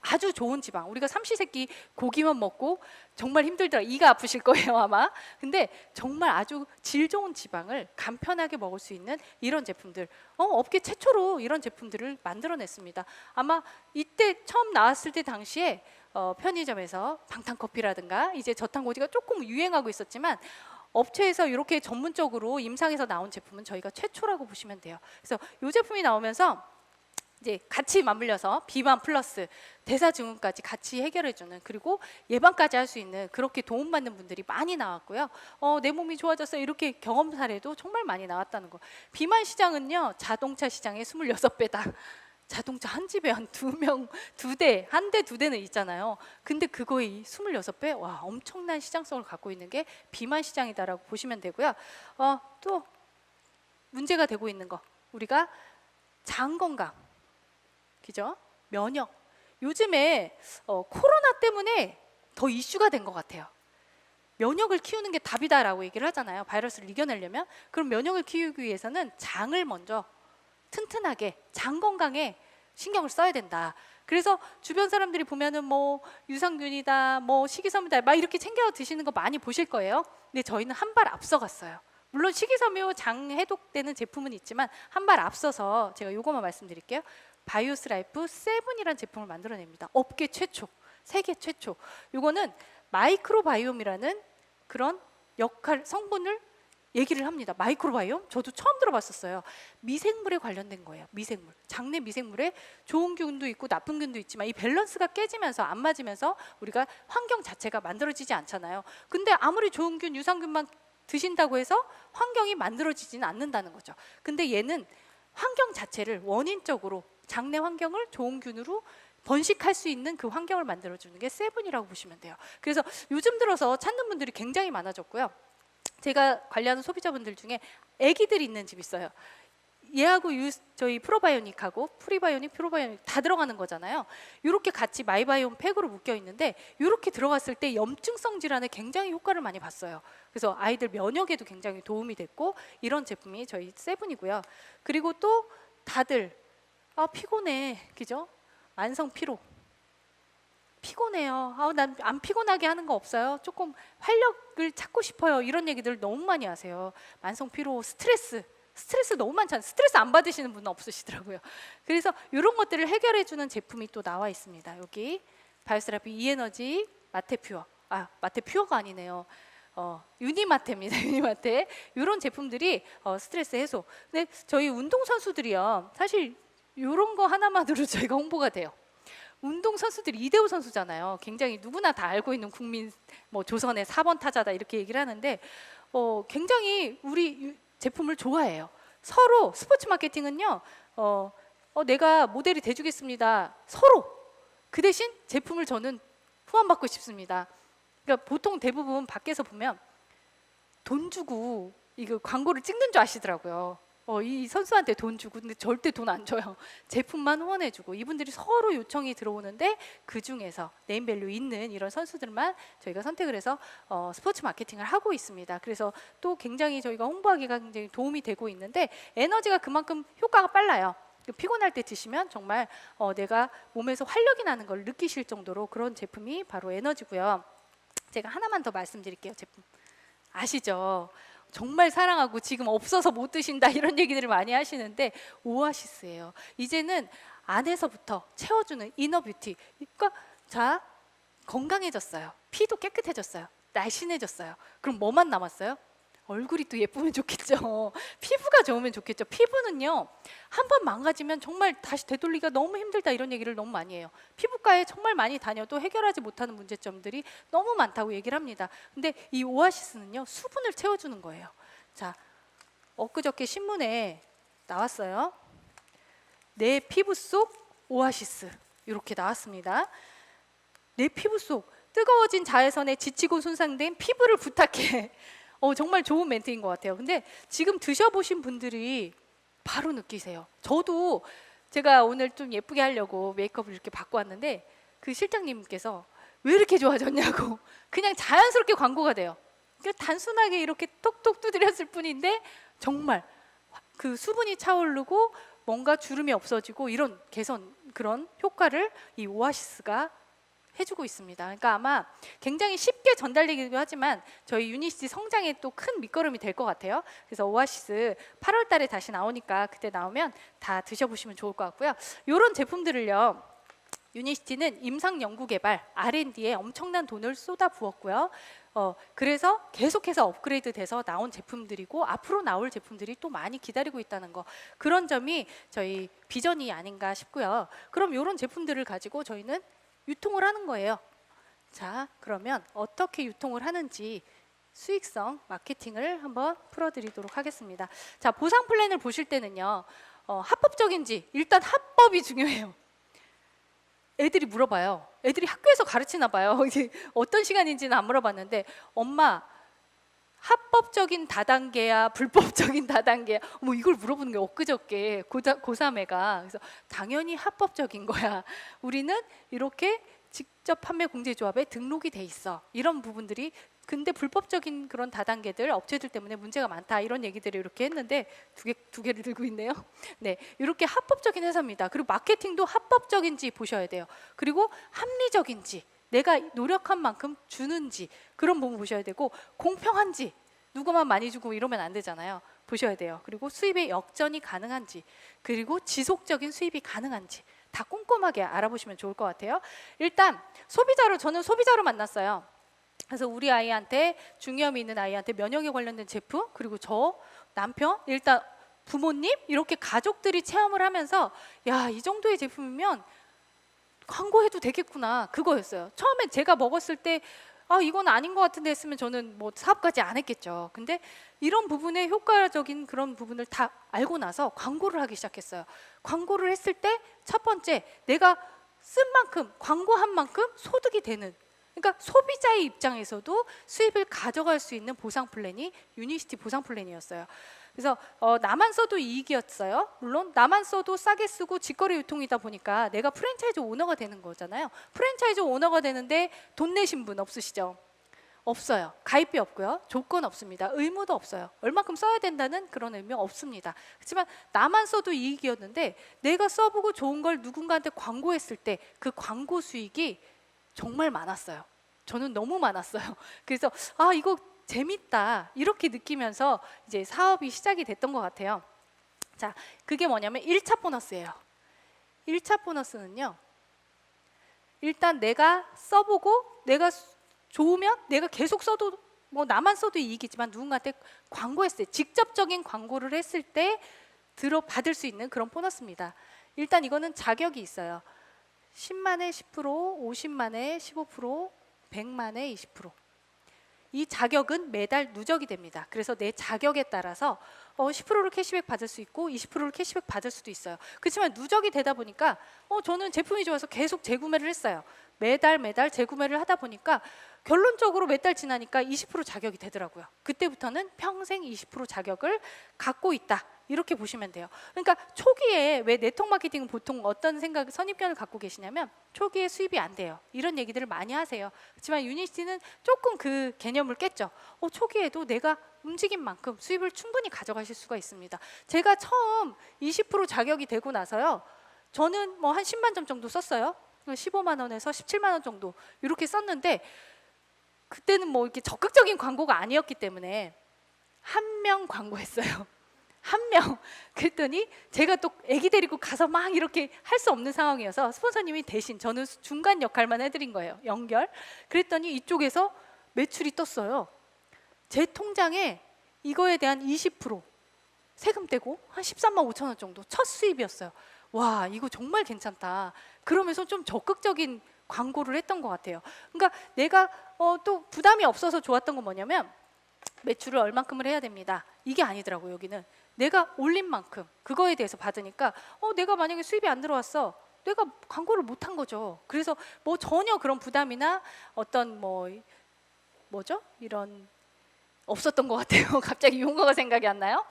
아주 좋은 지방, 우리가 삼시세끼 고기만 먹고 정말 힘들더라, 이가 아프실 거예요 아마. 근데 정말 아주 질 좋은 지방을 간편하게 먹을 수 있는 이런 제품들, 업계 최초로 이런 제품들을 만들어냈습니다. 아마 이때 처음 나왔을 때 당시에 편의점에서 방탄커피라든가 이제 저탄고지가 조금 유행하고 있었지만 업체에서 이렇게 전문적으로 임상에서 나온 제품은 저희가 최초라고 보시면 돼요. 그래서 이 제품이 나오면서 이제 같이 맞물려서 비만 플러스 대사증후군까지 같이 해결해주는, 그리고 예방까지 할 수 있는, 그렇게 도움받는 분들이 많이 나왔고요. 내 몸이 좋아졌어요, 이렇게 경험 사례도 정말 많이 나왔다는 거. 비만 시장은요, 자동차 시장의 26배다. 자동차 한 집에 한 2명, 2대, 한 대, 2대는 있잖아요. 근데 그거의 26배? 와, 엄청난 시장성을 갖고 있는 게 비만 시장이다라고 보시면 되고요. 또 문제가 되고 있는 거, 우리가 장 건강, 그죠? 면역. 요즘에 코로나 때문에 더 이슈가 된 것 같아요. 면역을 키우는 게 답이다라고 얘기를 하잖아요. 바이러스를 이겨내려면. 그럼 면역을 키우기 위해서는 장을 먼저 튼튼하게, 장 건강에 신경을 써야 된다. 그래서 주변 사람들이 보면은 뭐 유산균이다, 뭐 식이섬유다, 막 이렇게 챙겨 드시는 거 많이 보실 거예요. 근데 저희는 한 발 앞서 갔어요. 물론 식이섬유 장 해독되는 제품은 있지만 한 발 앞서서 제가 요거만 말씀드릴게요. 바이오스라이프 7이라는 제품을 만들어냅니다. 업계 최초, 세계 최초. 이거는 마이크로바이옴이라는 그런 역할, 성분을 얘기를 합니다. 마이크로바이옴? 저도 처음 들어봤었어요. 미생물에 관련된 거예요. 미생물. 장내 미생물에 좋은 균도 있고 나쁜 균도 있지만 이 밸런스가 깨지면서, 안 맞으면서 우리가 환경 자체가 만들어지지 않잖아요. 근데 아무리 좋은 균, 유산균만 드신다고 해서 환경이 만들어지지는 않는다는 거죠. 근데 얘는 환경 자체를 원인적으로, 장내 환경을 좋은 균으로 번식할 수 있는 그 환경을 만들어주는 게 세븐이라고 보시면 돼요. 그래서 요즘 들어서 찾는 분들이 굉장히 많아졌고요. 제가 관리하는 소비자분들 중에 아기들이 있는 집 있어요. 얘하고 저희 프로바이오닉하고 프리바이오닉, 프로바이오닉 다 들어가는 거잖아요. 이렇게 같이 마이바이옴 팩으로 묶여 있는데 이렇게 들어갔을 때 염증성 질환에 굉장히 효과를 많이 봤어요. 그래서 아이들 면역에도 굉장히 도움이 됐고 이런 제품이 저희 세븐이고요. 그리고 또 다들 피곤해, 그죠? 만성 피로. 피곤해요. 난 안 피곤하게 하는 거 없어요? 조금 활력을 찾고 싶어요. 이런 얘기들 너무 많이 하세요. 만성 피로, 스트레스 너무 많잖아요. 스트레스 안 받으시는 분은 없으시더라고요. 그래서 이런 것들을 해결해 주는 제품이 또 나와 있습니다. 여기 바이오세라피 이에너지 마테퓨어. 마테퓨어가 아니네요. 유니마테입니다. 유니마테. 이런 제품들이 스트레스 해소. 근데 저희 운동 선수들이요. 사실 이런 거 하나만으로 저희가 홍보가 돼요. 운동 선수들이 이대호 선수잖아요. 굉장히 누구나 다 알고 있는 국민 조선의 4번 타자다 이렇게 얘기를 하는데 굉장히 우리 제품을 좋아해요. 서로 스포츠 마케팅은요. 내가 모델이 돼주겠습니다. 서로 그 대신 제품을 저는 후원받고 싶습니다. 그러니까 보통 대부분 밖에서 보면 돈 주고 이거 광고를 찍는 줄 아시더라고요. 이 선수한테 돈 주고 근데 절대 돈 안 줘요. 제품만 후원해주고 이분들이 서로 요청이 들어오는데 그 중에서 네임밸류 있는 이런 선수들만 저희가 선택을 해서 스포츠 마케팅을 하고 있습니다. 그래서 또 굉장히 저희가 홍보하기가 굉장히 도움이 되고 있는데 에너지가 그만큼 효과가 빨라요. 피곤할 때 드시면 정말 내가 몸에서 활력이 나는 걸 느끼실 정도로 그런 제품이 바로 에너지고요. 제가 하나만 더 말씀드릴게요. 제품 아시죠? 정말 사랑하고 지금 없어서 못 드신다 이런 얘기들을 많이 하시는데 오아시스예요. 이제는 안에서부터 채워주는 이너 뷰티. 그러니까 자, 건강해졌어요. 피도 깨끗해졌어요. 날씬해졌어요. 그럼 뭐만 남았어요? 얼굴이 또 예쁘면 좋겠죠. 피부가 좋으면 좋겠죠. 피부는요, 한 번 망가지면 정말 다시 되돌리기가 너무 힘들다 이런 얘기를 너무 많이 해요. 피부과에 정말 많이 다녀도 해결하지 못하는 문제점들이 너무 많다고 얘기를 합니다. 근데 이 오아시스는요, 수분을 채워주는 거예요. 자, 엊그저께 신문에 나왔어요. 내 피부 속 오아시스 이렇게 나왔습니다. 내 피부 속 뜨거워진 자외선에 지치고 손상된 피부를 부탁해. 정말 좋은 멘트인 것 같아요. 근데 지금 드셔보신 분들이 바로 느끼세요. 저도 제가 오늘 좀 예쁘게 하려고 메이크업을 이렇게 받고 왔는데 그 실장님께서 왜 이렇게 좋아졌냐고 그냥 자연스럽게 광고가 돼요. 그러니까 단순하게 이렇게 톡톡 두드렸을 뿐인데 정말 그 수분이 차오르고 뭔가 주름이 없어지고 이런 개선 그런 효과를 이 오아시스가 해주고 있습니다. 그러니까 아마 굉장히 쉽게 전달되기도 하지만 저희 유니시티 성장에 또 큰 밑거름이 될 것 같아요. 그래서 오아시스 8월 달에 다시 나오니까 그때 나오면 다 드셔보시면 좋을 것 같고요. 이런 제품들을요. 유니시티는 임상 연구 개발 R&D에 엄청난 돈을 쏟아 부었고요. 그래서 계속해서 업그레이드 돼서 나온 제품들이고 앞으로 나올 제품들이 또 많이 기다리고 있다는 거 그런 점이 저희 비전이 아닌가 싶고요. 그럼 이런 제품들을 가지고 저희는 유통을 하는 거예요. 자, 그러면 어떻게 유통을 하는지 수익성 마케팅을 한번 풀어드리도록 하겠습니다. 자, 보상 플랜을 보실 때는요. 합법적인지 일단 합법이 중요해요. 애들이 물어봐요. 애들이 학교에서 가르치나 봐요. 이게 어떤 시간인지는 안 물어봤는데 엄마 합법적인 다단계야 불법적인 다단계야 이걸 물어보는 게 엊그저께 고3애가 그래서 당연히 합법적인 거야. 우리는 이렇게 직접 판매 공제조합에 등록이 돼 있어. 이런 부분들이 근데 불법적인 그런 다단계들 업체들 때문에 문제가 많다 이런 얘기들을 이렇게 했는데 두 개를 들고 있네요. 네, 이렇게 합법적인 회사입니다. 그리고 마케팅도 합법적인지 보셔야 돼요. 그리고 합리적인지 내가 노력한 만큼 주는지 그런 부분 보셔야 되고 공평한지 누구만 많이 주고 이러면 안 되잖아요. 보셔야 돼요. 그리고 수입의 역전이 가능한지 그리고 지속적인 수입이 가능한지 다 꼼꼼하게 알아보시면 좋을 것 같아요. 일단 저는 소비자로 만났어요. 그래서 우리 아이한테 중이염이 있는 아이한테 면역에 관련된 제품 그리고 저 남편 일단 부모님 이렇게 가족들이 체험을 하면서 야, 이 정도의 제품이면 광고해도 되겠구나 그거였어요. 처음에 제가 먹었을 때 이건 아닌 것 같은데 했으면 저는 사업까지 안 했겠죠. 근데 이런 부분에 효과적인 그런 부분을 다 알고 나서 광고를 하기 시작했어요. 광고를 했을 때 첫 번째 내가 쓴 만큼, 광고한 만큼 소득이 되는, 그러니까 소비자의 입장에서도 수입을 가져갈 수 있는 보상 플랜이 유니시티 보상 플랜이었어요. 그래서 나만 써도 이익이었어요. 물론 나만 써도 싸게 쓰고 직거래 유통이다 보니까 내가 프랜차이즈 오너가 되는 거잖아요. 프랜차이즈 오너가 되는데 돈 내신 분 없으시죠? 없어요. 가입비 없고요. 조건 없습니다. 의무도 없어요. 얼마큼 써야 된다는 그런 의미 없습니다. 그렇지만 나만 써도 이익이었는데 내가 써보고 좋은 걸 누군가한테 광고했을 때 그 광고 수익이 정말 많았어요. 저는 너무 많았어요. 그래서 아, 이거 재밌다 이렇게 느끼면서 이제 사업이 시작이 됐던 것 같아요. 자, 그게 뭐냐면 1차 보너스예요. 1차 보너스는요, 일단 내가 써보고 내가 좋으면 내가 계속 써도, 뭐 나만 써도 이익이지만 누군가한테 광고했을 때, 직접적인 광고를 했을 때 받을 수 있는 그런 보너스입니다. 일단 이거는 자격이 있어요. 10만에 10%, 50만에 15%, 100만에 20%. 이 자격은 매달 누적이 됩니다. 그래서 내 자격에 따라서 10%를 캐시백 받을 수 있고 20%를 캐시백 받을 수도 있어요. 그렇지만 누적이 되다 보니까 저는 제품이 좋아서 계속 재구매를 했어요. 매달 재구매를 하다 보니까 결론적으로 몇 달 지나니까 20% 자격이 되더라고요. 그때부터는 평생 20% 자격을 갖고 있다, 이렇게 보시면 돼요. 그러니까 초기에 왜 네트워크 마케팅은 보통 어떤 생각, 선입견을 갖고 계시냐면 초기에 수입이 안 돼요, 이런 얘기들을 많이 하세요. 그렇지만 유니시티는 조금 그 개념을 깼죠. 초기에도 내가 움직인 만큼 수입을 충분히 가져가실 수가 있습니다. 제가 처음 20% 자격이 되고 나서요, 저는 뭐 한 10만 점 정도 썼어요. 15만 원에서 17만 원 정도 이렇게 썼는데, 그때는 뭐 이렇게 적극적인 광고가 아니었기 때문에 한 명 광고했어요. 한 명. 그랬더니 제가 또 애기 데리고 가서 막 이렇게 할 수 없는 상황이어서 스폰서님이 대신, 저는 중간 역할만 해드린 거예요. 연결. 그랬더니 이쪽에서 매출이 떴어요. 제 통장에 이거에 대한 20% 세금 떼고 한 13만 5천 원 정도 첫 수입이었어요. 와, 이거 정말 괜찮다. 그러면서 좀 적극적인 광고를 했던 것 같아요. 그러니까 내가 또 부담이 없어서 좋았던 건 뭐냐면, 매출을 얼만큼을 해야 됩니다, 이게 아니더라고요. 여기는 내가 올린 만큼 그거에 대해서 받으니까 내가 만약에 수입이 안 들어왔어, 내가 광고를 못한 거죠. 그래서 뭐 전혀 그런 부담이나 어떤 뭐죠? 이런 없었던 것 같아요. 갑자기 용어가 생각이 안 나요.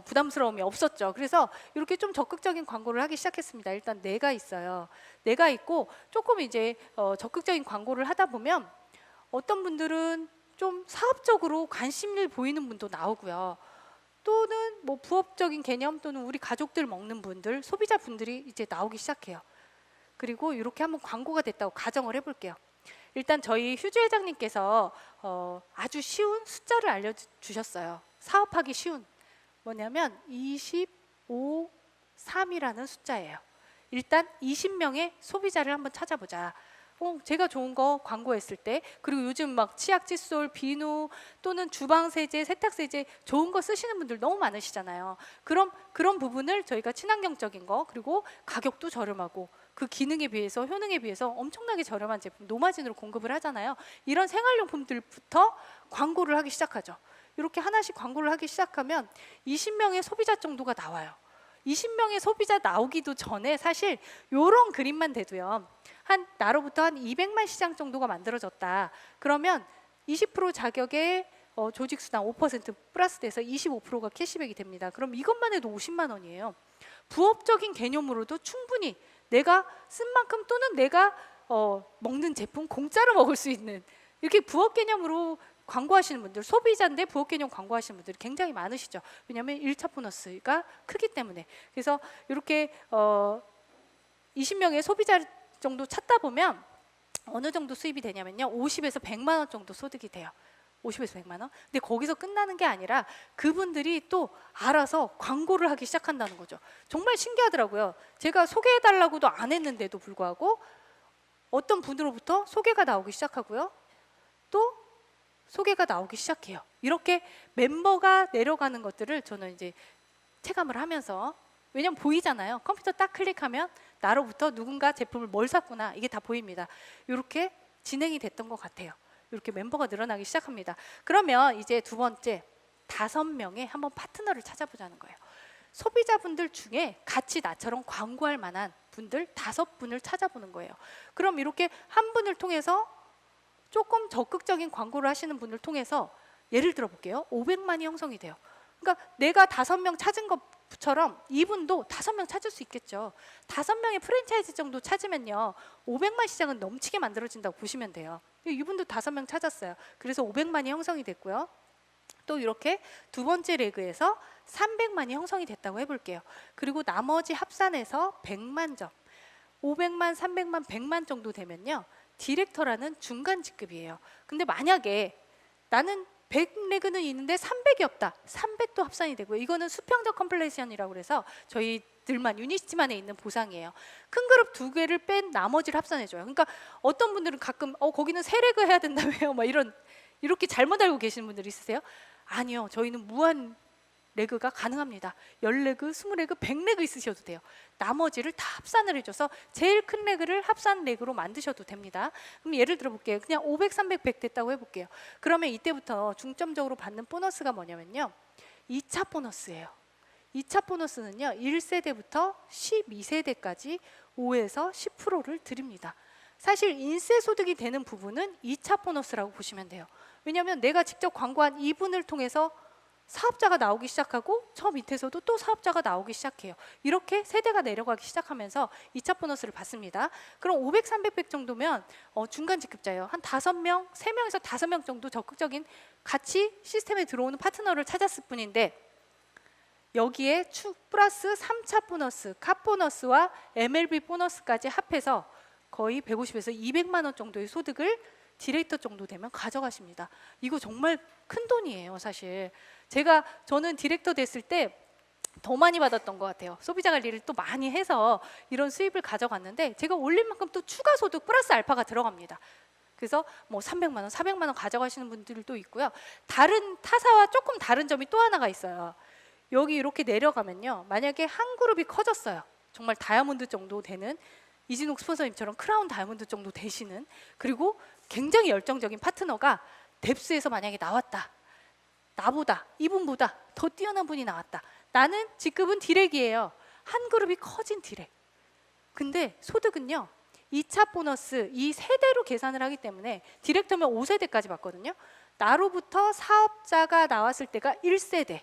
부담스러움이 없었죠. 그래서 이렇게 좀 적극적인 광고를 하기 시작했습니다. 일단 내가 있어요. 내가 있고 조금 이제 적극적인 광고를 하다 보면 어떤 분들은 좀 사업적으로 관심을 보이는 분도 나오고요. 또는 뭐 부업적인 개념, 또는 우리 가족들 먹는 분들, 소비자분들이 이제 나오기 시작해요. 그리고 이렇게 한번 광고가 됐다고 가정을 해볼게요. 일단 저희 휴주 회장님께서 아주 쉬운 숫자를 알려주셨어요. 사업하기 쉬운, 뭐냐면 25, 3이라는 숫자예요. 일단 20명의 소비자를 한번 찾아보자. 제가 좋은 거 광고했을 때, 그리고 요즘 막 치약, 칫솔, 비누, 또는 주방 세제, 세탁 세제 좋은 거 쓰시는 분들 너무 많으시잖아요. 그런 부분을 저희가 친환경적인 거, 그리고 가격도 저렴하고 그 기능에 비해서, 효능에 비해서 엄청나게 저렴한 제품 노마진으로 공급을 하잖아요. 이런 생활용품들부터 광고를 하기 시작하죠. 이렇게 하나씩 광고를 하기 시작하면 20명의 소비자 정도가 나와요. 20명의 소비자 나오기도 전에 사실 이런 그림만 돼도요, 나로부터 한 200만 시장 정도가 만들어졌다. 그러면 20% 자격에 조직수당 5% 플러스 돼서 25%가 캐시백이 됩니다. 그럼 이것만 해도 50만 원이에요. 부업적인 개념으로도 충분히 내가 쓴 만큼, 또는 내가 먹는 제품 공짜로 먹을 수 있는, 이렇게 부업 개념으로 광고하시는 분들, 소비자인데 부업 개념 광고하시는 분들이 굉장히 많으시죠. 왜냐하면 1차 보너스가 크기 때문에. 그래서 이렇게 20명의 소비자 정도 찾다 보면 어느 정도 수입이 되냐면요, 50에서 100만 원 정도 소득이 돼요. 50에서 100만 원. 근데 거기서 끝나는 게 아니라 그분들이 또 알아서 광고를 하기 시작한다는 거죠. 정말 신기하더라고요. 제가 소개해달라고도 안 했는데도 불구하고 어떤 분으로부터 소개가 나오기 시작하고요, 또 소개가 나오기 시작해요. 이렇게 멤버가 내려가는 것들을 저는 이제 체감을 하면서, 왜냐면 보이잖아요. 컴퓨터 딱 클릭하면 나로부터 누군가 제품을 뭘 샀구나, 이게 다 보입니다. 이렇게 진행이 됐던 것 같아요. 이렇게 멤버가 늘어나기 시작합니다. 그러면 이제 두 번째, 5명의 한번 파트너를 찾아보자는 거예요. 소비자분들 중에 같이 나처럼 광고할 만한 분들 5분을 찾아보는 거예요. 그럼 이렇게 한 분을 통해서 조금 적극적인 광고를 하시는 분을 통해서 예를 들어 볼게요. 500만이 형성이 돼요. 그러니까 내가 5명 찾은 것처럼 이분도 5명 찾을 수 있겠죠. 5명의 프랜차이즈 정도 찾으면요 500만 시장은 넘치게 만들어진다고 보시면 돼요. 이분도 5명 찾았어요. 그래서 500만이 형성이 됐고요. 또 이렇게 두 번째 레그에서 300만이 형성이 됐다고 해볼게요. 그리고 나머지 합산해서 100만 점, 500만, 300만, 100만 정도 되면요 디렉터라는 중간 직급이에요. 근데 만약에 나는 100레그는 있는데 300이 없다. 300도 합산이 되고요. 이거는 수평적 컴플레이션이라고 그래서 저희들만 유니시티만에 있는 보상이에요. 큰 그룹 2개를 뺀 나머지를 합산해줘요. 그러니까 어떤 분들은 가끔 거기는 3레그 해야 된다며요. 막 이렇게 잘못 알고 계시는 분들이 있으세요? 아니요. 저희는 무한 레그가 가능합니다. 10레그, 20레그, 100레그 있으셔도 돼요. 나머지를 다 합산을 해줘서 제일 큰 레그를 합산 레그로 만드셔도 됩니다. 그럼 예를 들어 볼게요. 그냥 500, 300, 100 됐다고 해볼게요. 그러면 이때부터 중점적으로 받는 보너스가 뭐냐면요 2차 보너스예요. 2차 보너스는요 1세대부터 12세대까지 5에서 10%를 드립니다. 사실 인세 소득이 되는 부분은 2차 보너스라고 보시면 돼요. 왜냐하면 내가 직접 광고한 이분을 통해서 사업자가 나오기 시작하고 저 밑에서도 또 사업자가 나오기 시작해요. 이렇게 세대가 내려가기 시작하면서 2차 보너스를 받습니다. 그럼 500, 300, 100 정도면 중간 직급자예요. 한 5명, 3명에서 5명 정도 적극적인 같이 시스템에 들어오는 파트너를 찾았을 뿐인데 여기에 플러스 3차 보너스, 카 보너스와 MLB 보너스까지 합해서 거의 150에서 200만 원 정도의 소득을 디렉터 정도 되면 가져가십니다. 이거 정말 큰 돈이에요. 사실 저는 디렉터 됐을 때 더 많이 받았던 것 같아요. 소비자 관리를 또 많이 해서 이런 수입을 가져갔는데 제가 올린 만큼 또 추가 소득 플러스 알파가 들어갑니다. 그래서 뭐 300만 원, 400만 원 가져가시는 분들도 있고요. 다른 타사와 조금 다른 점이 또 하나가 있어요. 여기 이렇게 내려가면요. 만약에 한 그룹이 커졌어요. 정말 다이아몬드 정도 되는 이진욱 스폰서님처럼 크라운 다이아몬드 정도 되시는 그리고 굉장히 열정적인 파트너가 뎁스에서 만약에 나왔다. 나보다 이분보다 더 뛰어난 분이 나왔다. 나는 직급은 디렉이에요. 한 그룹이 커진 디렉. 근데 소득은요 2차 보너스 이 세대로 계산을 하기 때문에 디렉터면 5세대까지 받거든요. 나로부터 사업자가 나왔을 때가 1세대.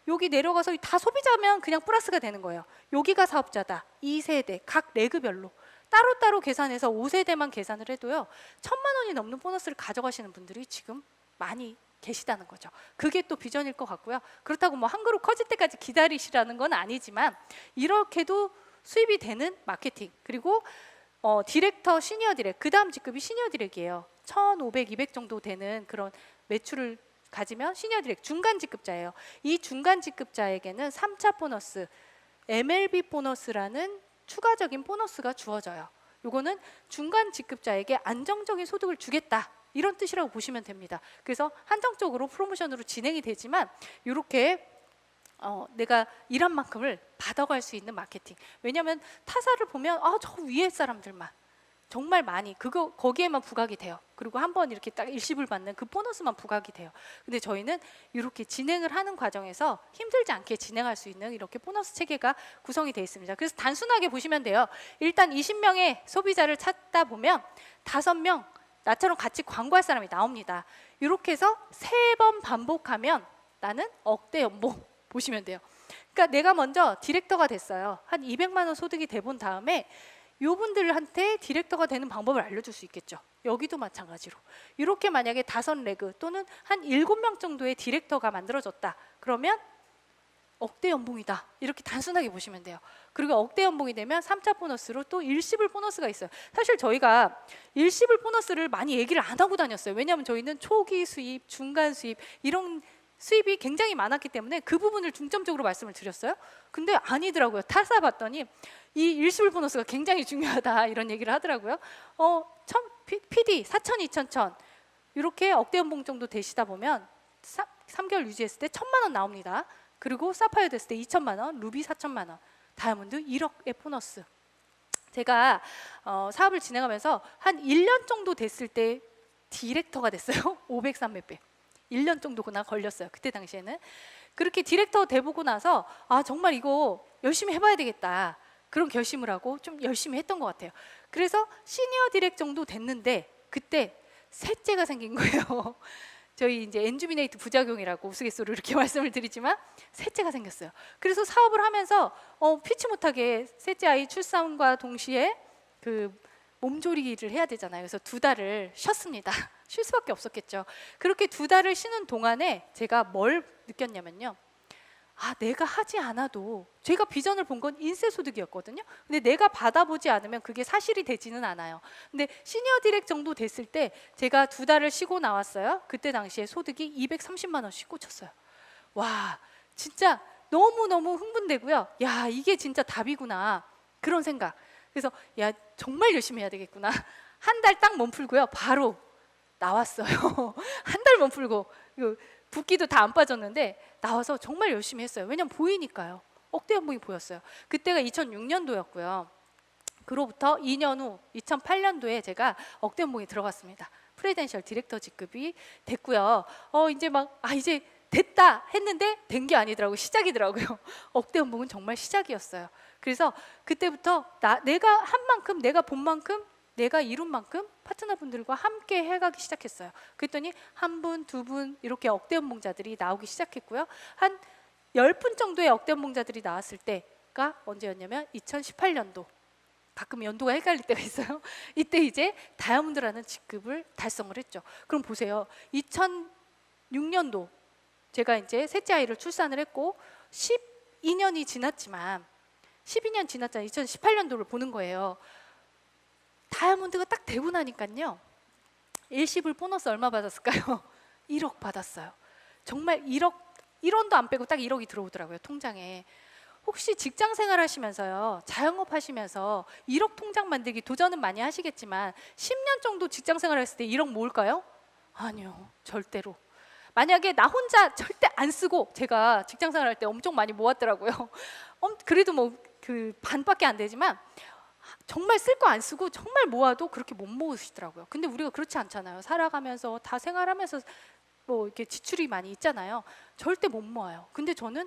여기 내려가서 다 소비자면 그냥 플러스가 되는 거예요. 여기가 사업자다. 2세대 각 레그별로 따로따로 계산해서 5세대만 계산을 해도요 1,000만 원이 넘는 보너스를 가져가시는 분들이 지금 많이 계시다는 거죠. 그게 또 비전일 것 같고요. 그렇다고 뭐 한 그룹 커질 때까지 기다리시라는 건 아니지만 이렇게도 수입이 되는 마케팅. 그리고 디렉터, 시니어 디렉, 그 다음 직급이 시니어 디렉이에요. 1,500, 200 정도 되는 그런 매출을 가지면 시니어 디렉, 중간 직급자예요. 이 중간 직급자에게는 3차 보너스, MLB 보너스라는 추가적인 보너스가 주어져요. 요거는 중간 직급자에게 안정적인 소득을 주겠다. 이런 뜻이라고 보시면 됩니다. 그래서 한정적으로 프로모션으로 진행이 되지만 이렇게 내가 일한 만큼을 받아갈 수 있는 마케팅. 왜냐하면 타사를 보면 저 위에 사람들만 정말 많이 거기에만 부각이 돼요. 그리고 한번 이렇게 딱 일시불 받는 그 보너스만 부각이 돼요. 근데 저희는 이렇게 진행을 하는 과정에서 힘들지 않게 진행할 수 있는 이렇게 보너스 체계가 구성이 되어 있습니다. 그래서 단순하게 보시면 돼요. 일단 20명의 소비자를 찾다 보면 5명 나처럼 같이 광고할 사람이 나옵니다. 이렇게 해서 3번 반복하면 나는 억대 연봉 보시면 돼요. 그러니까 내가 먼저 디렉터가 됐어요. 한 200만 원 소득이 돼본 다음에 요분들한테 디렉터가 되는 방법을 알려줄 수 있겠죠. 여기도 마찬가지로 이렇게 만약에 5레그 또는 한 7명 정도의 디렉터가 만들어졌다. 그러면 억대 연봉이다. 이렇게 단순하게 보시면 돼요. 그리고 억대 연봉이 되면 3차 보너스로 또 일시불 보너스가 있어요. 사실 저희가 일시불 보너스를 많이 얘기를 안 하고 다녔어요. 왜냐하면 저희는 초기 수입, 중간 수입 이런 수입이 굉장히 많았기 때문에 그 부분을 중점적으로 말씀을 드렸어요. 근데 아니더라고요. 타사 봤더니 이 일시불 보너스가 굉장히 중요하다 이런 얘기를 하더라고요. PD 4천, 2천, 1천 이렇게 억대 연봉 정도 되시다 보면 3개월 유지했을 때 1,000만 원 나옵니다. 그리고 사파이어 됐을 때 2천만 원, 루비 4천만 원, 다이아몬드 1억의 보너스. 제가 사업을 진행하면서 한 1년 정도 됐을 때 디렉터가 됐어요. 500, 300배. 1년 정도나 걸렸어요. 그때 당시에는. 그렇게 디렉터 돼보고 나서 아 정말 이거 열심히 해봐야 되겠다, 그런 결심을 하고 좀 열심히 했던 것 같아요. 그래서 시니어 디렉 정도 됐는데 그때 셋째가 생긴 거예요. 저희 이제 엔주미네이트 부작용이라고 우스갯소리로 이렇게 말씀을 드리지만 셋째가 생겼어요. 그래서 사업을 하면서 피치 못하게 셋째 아이 출산과 동시에 그 몸조리를 해야 되잖아요. 그래서 2달을 쉬었습니다. 쉴 수밖에 없었겠죠. 그렇게 2달을 쉬는 동안에 제가 뭘 느꼈냐면요, 아 내가 하지 않아도, 제가 비전을 본 건 인세소득이었거든요. 근데 내가 받아보지 않으면 그게 사실이 되지는 않아요. 근데 시니어 디렉 정도 됐을 때 제가 2달을 쉬고 나왔어요. 그때 당시에 소득이 230만 원씩 꽂혔어요. 와 진짜 너무너무 흥분되고요. 야 이게 진짜 답이구나, 그런 생각. 그래서 야 정말 열심히 해야 되겠구나. 한 달 딱 몸풀고요, 바로 나왔어요. 한 달 몸풀고 붓기도 다 안 빠졌는데 나와서 정말 열심히 했어요. 왜냐면 보이니까요. 억대 연봉이 보였어요. 그때가 2006년도였고요. 그로부터 2년 후 2008년도에 제가 억대 연봉이 들어갔습니다. 프레덴셜 디렉터 직급이 됐고요. 이제 막 이제 됐다 했는데 된 게 아니더라고요. 시작이더라고요. 억대 연봉은 정말 시작이었어요. 그래서 그때부터 내가 한 만큼, 내가 본 만큼, 내가 이룬 만큼 파트너분들과 함께 해가기 시작했어요. 그랬더니 한 분, 2분 이렇게 억대 연봉자들이 나오기 시작했고요. 한 10분 정도의 억대 연봉자들이 나왔을 때가 언제였냐면 2018년도. 가끔 연도가 헷갈릴 때가 있어요. 이때 이제 다이아몬드라는 직급을 달성을 했죠. 그럼 보세요. 2006년도 제가 이제 셋째 아이를 출산을 했고 12년이 지났지만 12년 지났잖아요. 2018년도를 보는 거예요. 다이아몬드가 딱 되고 나니까요, 일시불 보너스 얼마 받았을까요? 1억 받았어요. 정말 1원도 안 빼고 딱 1억이 들어오더라고요, 통장에. 혹시 직장 생활 하시면서요, 자영업 하시면서 1억 통장 만들기 도전은 많이 하시겠지만 10년 정도 직장 생활 했을 때 1억 모을까요? 아니요, 절대로. 만약에 나 혼자 절대 안 쓰고, 제가 직장 생활 할 때 엄청 많이 모았더라고요. 그래도 뭐 그 반밖에 안 되지만 정말 쓸 거 안 쓰고 정말 모아도 그렇게 못 모으시더라고요. 근데 우리가 그렇지 않잖아요. 살아가면서 다 생활하면서 뭐 이렇게 지출이 많이 있잖아요. 절대 못 모아요. 근데 저는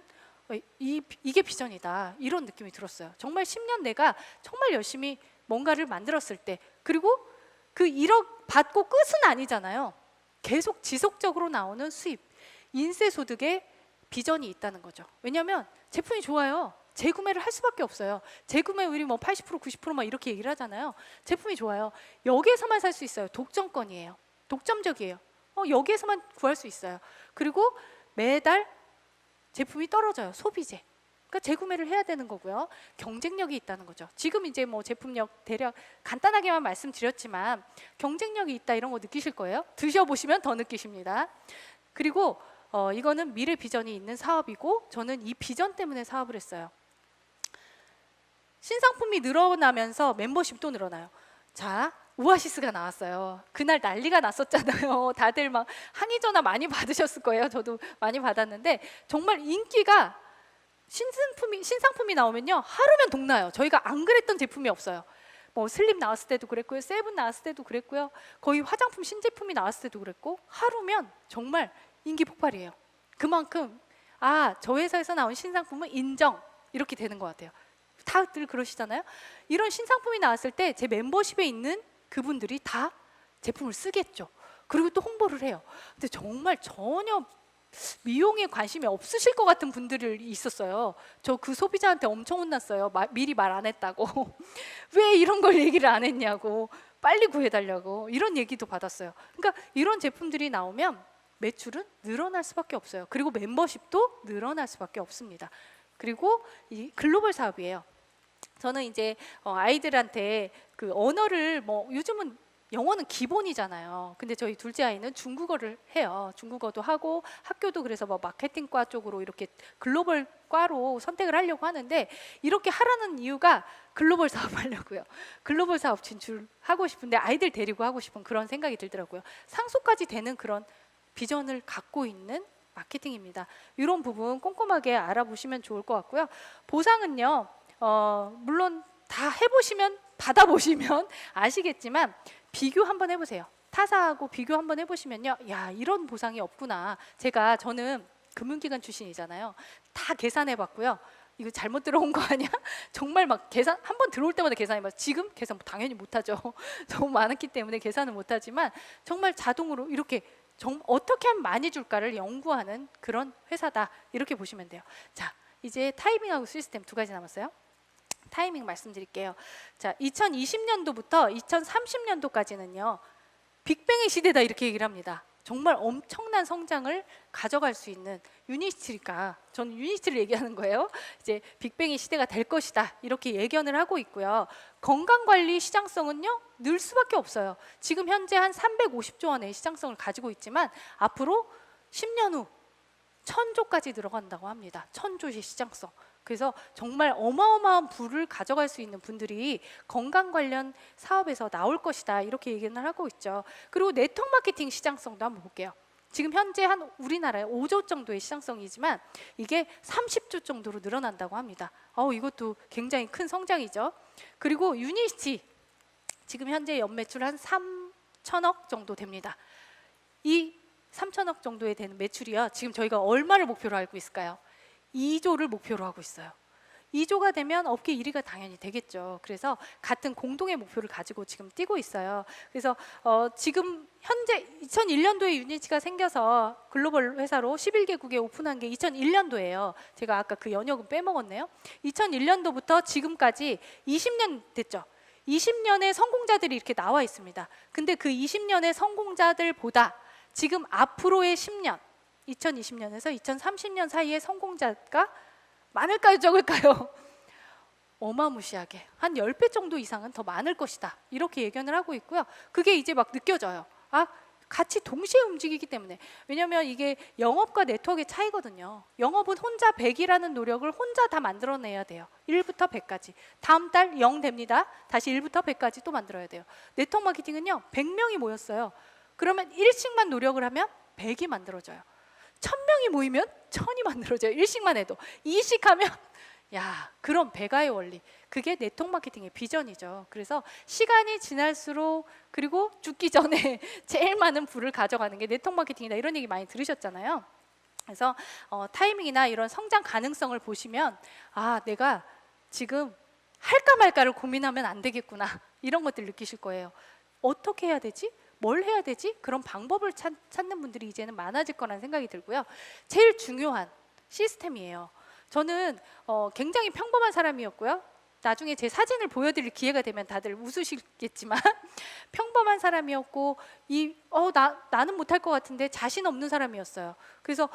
이게 비전이다, 이런 느낌이 들었어요. 정말 10년 내가 정말 열심히 뭔가를 만들었을 때, 그리고 그 1억 받고 끝은 아니잖아요. 계속 지속적으로 나오는 수입, 인세소득의 비전이 있다는 거죠. 왜냐하면 제품이 좋아요. 재구매를 할 수밖에 없어요. 재구매율이 뭐 80%, 90%막 이렇게 얘기를 하잖아요. 제품이 좋아요. 여기에서만 살 수 있어요. 독점권이에요. 독점적이에요. 여기에서만 구할 수 있어요. 그리고 매달 제품이 떨어져요. 소비재. 그러니까 재구매를 해야 되는 거고요. 경쟁력이 있다는 거죠. 지금 이제 뭐 제품력 대략 간단하게만 말씀드렸지만 경쟁력이 있다, 이런 거 느끼실 거예요. 드셔보시면 더 느끼십니다. 그리고 이거는 미래 비전이 있는 사업이고, 저는 이 비전 때문에 사업을 했어요. 신상품이 늘어나면서 멤버십도 늘어나요. 자, 오아시스가 나왔어요. 그날 난리가 났었잖아요. 다들 막 항의 전화 많이 받으셨을 거예요. 저도 많이 받았는데 정말 인기가, 신상품이 나오면요 하루면 동나요. 저희가 안 그랬던 제품이 없어요. 뭐 슬립 나왔을 때도 그랬고요, 세븐 나왔을 때도 그랬고요, 거의 화장품 신제품이 나왔을 때도 그랬고, 하루면 정말 인기 폭발이에요. 그만큼 저 회사에서 나온 신상품은 인정, 이렇게 되는 것 같아요. 다들 그러시잖아요. 이런 신상품이 나왔을 때 제 멤버십에 있는 그분들이 다 제품을 쓰겠죠. 그리고 또 홍보를 해요. 근데 정말 전혀 미용에 관심이 없으실 것 같은 분들이 있었어요. 저 그 소비자한테 엄청 혼났어요. 미리 말 안 했다고. 왜 이런 걸 얘기를 안 했냐고, 빨리 구해달라고, 이런 얘기도 받았어요. 그러니까 이런 제품들이 나오면 매출은 늘어날 수밖에 없어요. 그리고 멤버십도 늘어날 수밖에 없습니다. 그리고 이 글로벌 사업이에요. 저는 이제 아이들한테 그 언어를, 뭐 요즘은 영어는 기본이잖아요. 근데 저희 둘째 아이는 중국어를 해요. 중국어도 하고 학교도 그래서 뭐 마케팅과 쪽으로 이렇게 글로벌 과로 선택을 하려고 하는데, 이렇게 하라는 이유가 글로벌 사업 하려고요. 글로벌 사업 진출하고 싶은데 아이들 데리고 하고 싶은 그런 생각이 들더라고요. 상속까지 되는 그런 비전을 갖고 있는 마케팅입니다. 이런 부분 꼼꼼하게 알아보시면 좋을 것 같고요. 보상은요, 물론 다 해보시면, 받아보시면 아시겠지만 비교 한번 해보세요. 타사하고 비교 한번 해보시면요, 야, 이런 보상이 없구나. 저는 금융기관 출신이잖아요. 다 계산해봤고요. 이거 잘못 들어온 거 아니야? 정말 막 계산 한 번 들어올 때마다 계산해봐요. 지금 계산 당연히 못하죠. 너무 많았기 때문에 계산은 못하지만 정말 자동으로 이렇게 어떻게 하면 많이 줄까를 연구하는 그런 회사다, 이렇게 보시면 돼요. 자, 이제 타이밍하고 시스템 두 가지 남았어요. 타이밍 말씀드릴게요. 자, 2020년도부터 2030년도까지는요 빅뱅의 시대다, 이렇게 얘기를 합니다. 정말 엄청난 성장을 가져갈 수 있는 유니스트리가, 저는 유니스트리를 얘기하는 거예요. 이제 빅뱅의 시대가 될 것이다, 이렇게 예견을 하고 있고요. 건강관리 시장성은요 늘 수밖에 없어요. 지금 현재 한 350조 원의 시장성을 가지고 있지만 앞으로 10년 후 1000조까지 들어간다고 합니다. 1000조의 시장성. 그래서 정말 어마어마한 부를 가져갈 수 있는 분들이 건강 관련 사업에서 나올 것이다, 이렇게 얘기를 하고 있죠. 그리고 네트워크 마케팅 시장성도 한번 볼게요. 지금 현재 한 우리나라에 5조 정도의 시장성이지만 이게 30조 정도로 늘어난다고 합니다. 이것도 굉장히 큰 성장이죠. 그리고 유니시티, 지금 현재 연매출 한 3천억 정도 됩니다. 이 3천억 정도에 되는 매출이요, 지금 저희가 얼마를 목표로 알고 있을까요? 2조를 목표로 하고 있어요. 2조가 되면 업계 1위가 당연히 되겠죠. 그래서 같은 공동의 목표를 가지고 지금 뛰고 있어요. 그래서 지금 현재 2001년도에 유니치가 생겨서 글로벌 회사로 11개국에 오픈한 게 2001년도예요. 제가 아까 그 연역은 빼먹었네요. 2001년도부터 지금까지 20년 됐죠. 20년의 성공자들이 이렇게 나와 있습니다. 근데 그 20년의 성공자들보다 지금 앞으로의 10년, 2020년에서 2030년 사이의 성공자가 많을까요, 적을까요? 어마무시하게 한 10배 정도 이상은 더 많을 것이다, 이렇게 예견을 하고 있고요. 그게 이제 막 느껴져요. 같이 동시에 움직이기 때문에. 왜냐하면 이게 영업과 네트워크의 차이거든요. 영업은 혼자 100이라는 노력을 혼자 다 만들어내야 돼요. 1부터 100까지. 다음 달 0 됩니다. 다시 1부터 100까지 또 만들어야 돼요. 네트워크 마케팅은요 100명이 모였어요. 그러면 1씩만 노력을 하면 100이 만들어져요. 1000명이 모이면 1000이 만들어져요. 1씩만 해도. 2씩 하면 그런 배가의 원리, 그게 네트워크 마케팅의 비전이죠. 그래서 시간이 지날수록, 그리고 죽기 전에 제일 많은 부를 가져가는 게 네트워크 마케팅이다, 이런 얘기 많이 들으셨잖아요. 그래서 타이밍이나 이런 성장 가능성을 보시면 내가 지금 할까 말까를 고민하면 안 되겠구나, 이런 것들 느끼실 거예요. 어떻게 해야 되지? 뭘 해야 되지? 그런 방법을 찾는 분들이 이제는 많아질 거라는 생각이 들고요. 제일 중요한 시스템이에요. 저는 굉장히 평범한 사람이었고요. 나중에 제 사진을 보여드릴 기회가 되면 다들 웃으시겠지만 평범한 사람이었고 나는 못할 것 같은데 자신 없는 사람이었어요. 그래서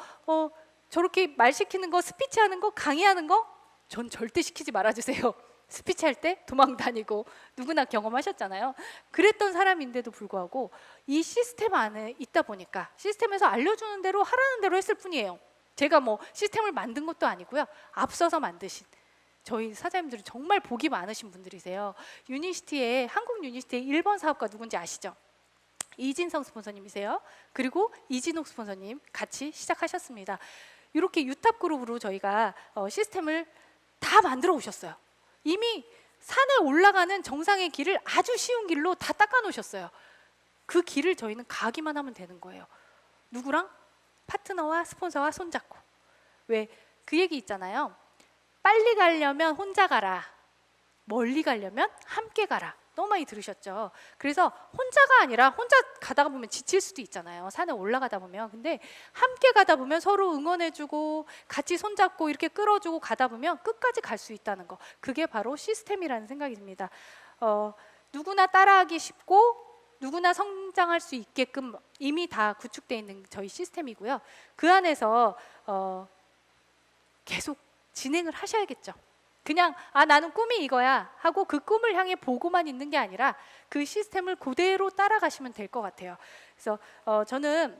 저렇게 말 시키는 거, 스피치 하는 거, 강의하는 거 전 절대 시키지 말아주세요. 스피치 할 때 도망 다니고, 누구나 경험하셨잖아요. 그랬던 사람인데도 불구하고 이 시스템 안에 있다 보니까 시스템에서 알려주는 대로 하라는 대로 했을 뿐이에요. 제가 뭐 시스템을 만든 것도 아니고요. 앞서서 만드신 저희 사장님들은 정말 복이 많으신 분들이세요. 한국 유니시티의 1번 사업가 누군지 아시죠? 이진성 스폰서님이세요. 그리고 이진옥 스폰서님 같이 시작하셨습니다. 이렇게 유탑 그룹으로 저희가 시스템을 다 만들어 오셨어요. 이미 산에 올라가는 정상의 길을 아주 쉬운 길로 다 닦아 놓으셨어요. 그 길을 저희는 가기만 하면 되는 거예요. 누구랑? 파트너와 스폰서와 손잡고. 왜 그 얘기 있잖아요. 빨리 가려면 혼자 가라, 멀리 가려면 함께 가라. 너무 많이 들으셨죠? 그래서 혼자가 아니라, 혼자 가다가 보면 지칠 수도 있잖아요. 산에 올라가다 보면. 근데 함께 가다 보면 서로 응원해주고 같이 손잡고 이렇게 끌어주고 가다 보면 끝까지 갈 수 있다는 거, 그게 바로 시스템이라는 생각이 듭니다. 누구나 따라하기 쉽고 누구나 성장할 수 있게끔 이미 다 구축되어 있는 저희 시스템이고요. 그 안에서 계속 진행을 하셔야겠죠. 그냥 나는 꿈이 이거야 하고 그 꿈을 향해 보고만 있는 게 아니라 그 시스템을 그대로 따라가시면 될 것 같아요. 그래서 저는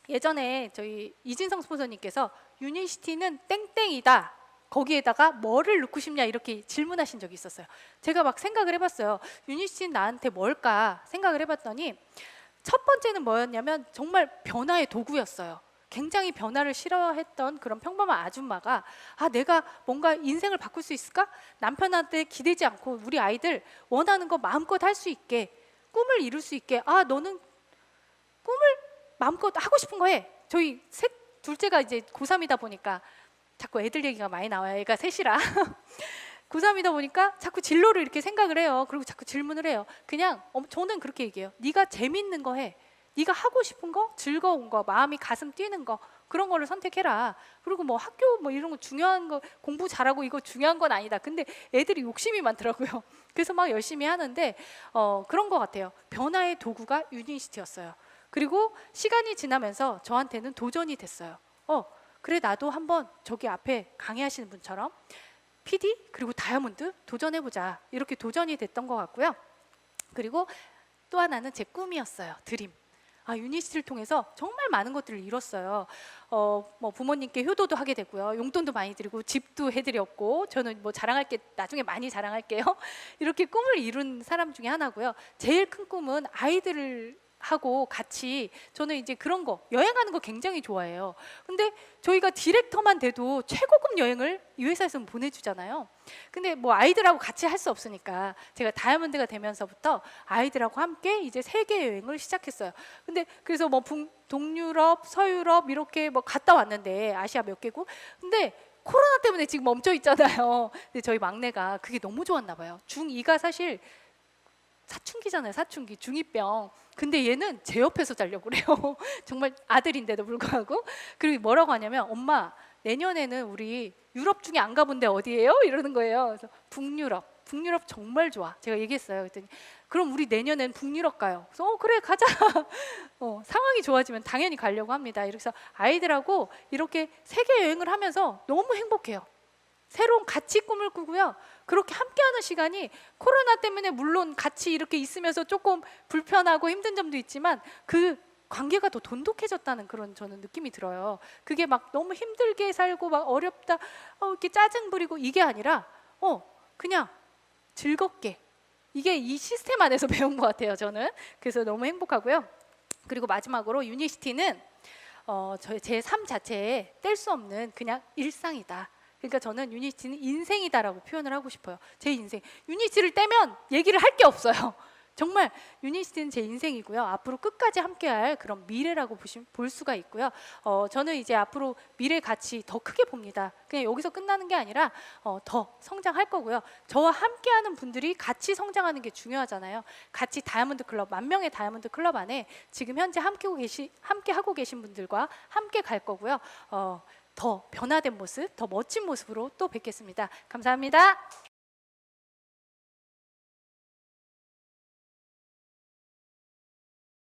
예전에 저희 이진성 스폰서님께서 유니시티는 땡땡이다, 거기에다가 뭐를 넣고 싶냐, 이렇게 질문하신 적이 있었어요. 제가 막 생각을 해봤어요. 유니시티는 나한테 뭘까 생각을 해봤더니 첫 번째는 뭐였냐면 정말 변화의 도구였어요. 굉장히 변화를 싫어했던 그런 평범한 아줌마가 내가 뭔가 인생을 바꿀 수 있을까? 남편한테 기대지 않고 우리 아이들 원하는 거 마음껏 할 수 있게, 꿈을 이룰 수 있게, 너는 꿈을 마음껏 하고 싶은 거 해. 저희 둘째가 이제 고3이다 보니까 자꾸 애들 얘기가 많이 나와요. 애가 셋이라. 고3이다 보니까 자꾸 진로를 이렇게 생각을 해요. 그리고 자꾸 질문을 해요. 그냥 저는 그렇게 얘기해요. 네가 재밌는 거 해. 네가 하고 싶은 거, 즐거운 거, 마음이 가슴 뛰는 거, 그런 거를 선택해라. 그리고 뭐 학교 뭐 이런 거 중요한 거, 공부 잘하고 이거 중요한 건 아니다. 근데 애들이 욕심이 많더라고요. 그래서 막 열심히 하는데 그런 거 같아요. 변화의 도구가 유니시티였어요. 그리고 시간이 지나면서 저한테는 도전이 됐어요. 그래 나도 한번 저기 앞에 강의하시는 분처럼 PD 그리고 다이아몬드 도전해보자. 이렇게 도전이 됐던 것 같고요. 그리고 또 하나는 제 꿈이었어요. 드림. 유니시티를 통해서 정말 많은 것들을 이뤘어요. 뭐 부모님께 효도도 하게 되고요. 용돈도 많이 드리고 집도 해드렸고, 저는 뭐 자랑할 게 나중에 많이 자랑할게요. 이렇게 꿈을 이룬 사람 중에 하나고요. 제일 큰 꿈은 아이들을 하고 같이, 저는 이제 그런 거 여행하는 거 굉장히 좋아해요. 근데 저희가 디렉터만 돼도 최고급 여행을 이 회사에서는 보내주잖아요. 근데 뭐 아이들하고 같이 할 수 없으니까 제가 다이아몬드가 되면서부터 아이들하고 함께 이제 세계 여행을 시작했어요. 근데 그래서 뭐 동유럽, 서유럽 이렇게 뭐 갔다 왔는데, 아시아 몇 개국. 근데 코로나 때문에 지금 멈춰 있잖아요. 근데 저희 막내가 그게 너무 좋았나 봐요. 중2가 사실 사춘기잖아요. 사춘기, 중2병. 근데 얘는 제 옆에서 자려고 그래요. 정말 아들인데도 불구하고. 그리고 뭐라고 하냐면, 엄마 내년에는 우리 유럽 중에 안 가본 데 어디예요? 이러는 거예요. 그래서 북유럽 정말 좋아. 제가 얘기했어요. 그랬더니 그럼 우리 내년엔 북유럽 가요. 그래서 그래 가자. 상황이 좋아지면 당연히 가려고 합니다. 이래서 아이들하고 이렇게 세계 여행을 하면서 너무 행복해요. 새로운 같이 꿈을 꾸고요. 그렇게 함께하는 시간이, 코로나 때문에 물론 같이 이렇게 있으면서 조금 불편하고 힘든 점도 있지만 그 관계가 더 돈독해졌다는 그런 저는 느낌이 들어요. 그게 막 너무 힘들게 살고 막 어렵다, 이렇게 짜증 부리고 이게 아니라 그냥 즐겁게, 이게 이 시스템 안에서 배운 것 같아요. 저는 그래서 너무 행복하고요. 그리고 마지막으로 유니시티는 제 삶 자체에 뗄 수 없는 그냥 일상이다. 그러니까 저는 유니시티는 인생이다라고 표현을 하고 싶어요. 제 인생. 유니시티를 떼면 얘기를 할 게 없어요. 정말 유니시티는 제 인생이고요. 앞으로 끝까지 함께할 그런 미래라고 볼 수가 있고요. 저는 이제 앞으로 미래 가치 더 크게 봅니다. 그냥 여기서 끝나는 게 아니라 더 성장할 거고요. 저와 함께하는 분들이 같이 성장하는 게 중요하잖아요. 같이 다이아몬드 클럽, 10,000명의 다이아몬드 클럽 안에 지금 현재 함께 하고 계신 분들과 함께 갈 거고요. 더 변화된 모습, 더 멋진 모습으로 또 뵙겠습니다. 감사합니다.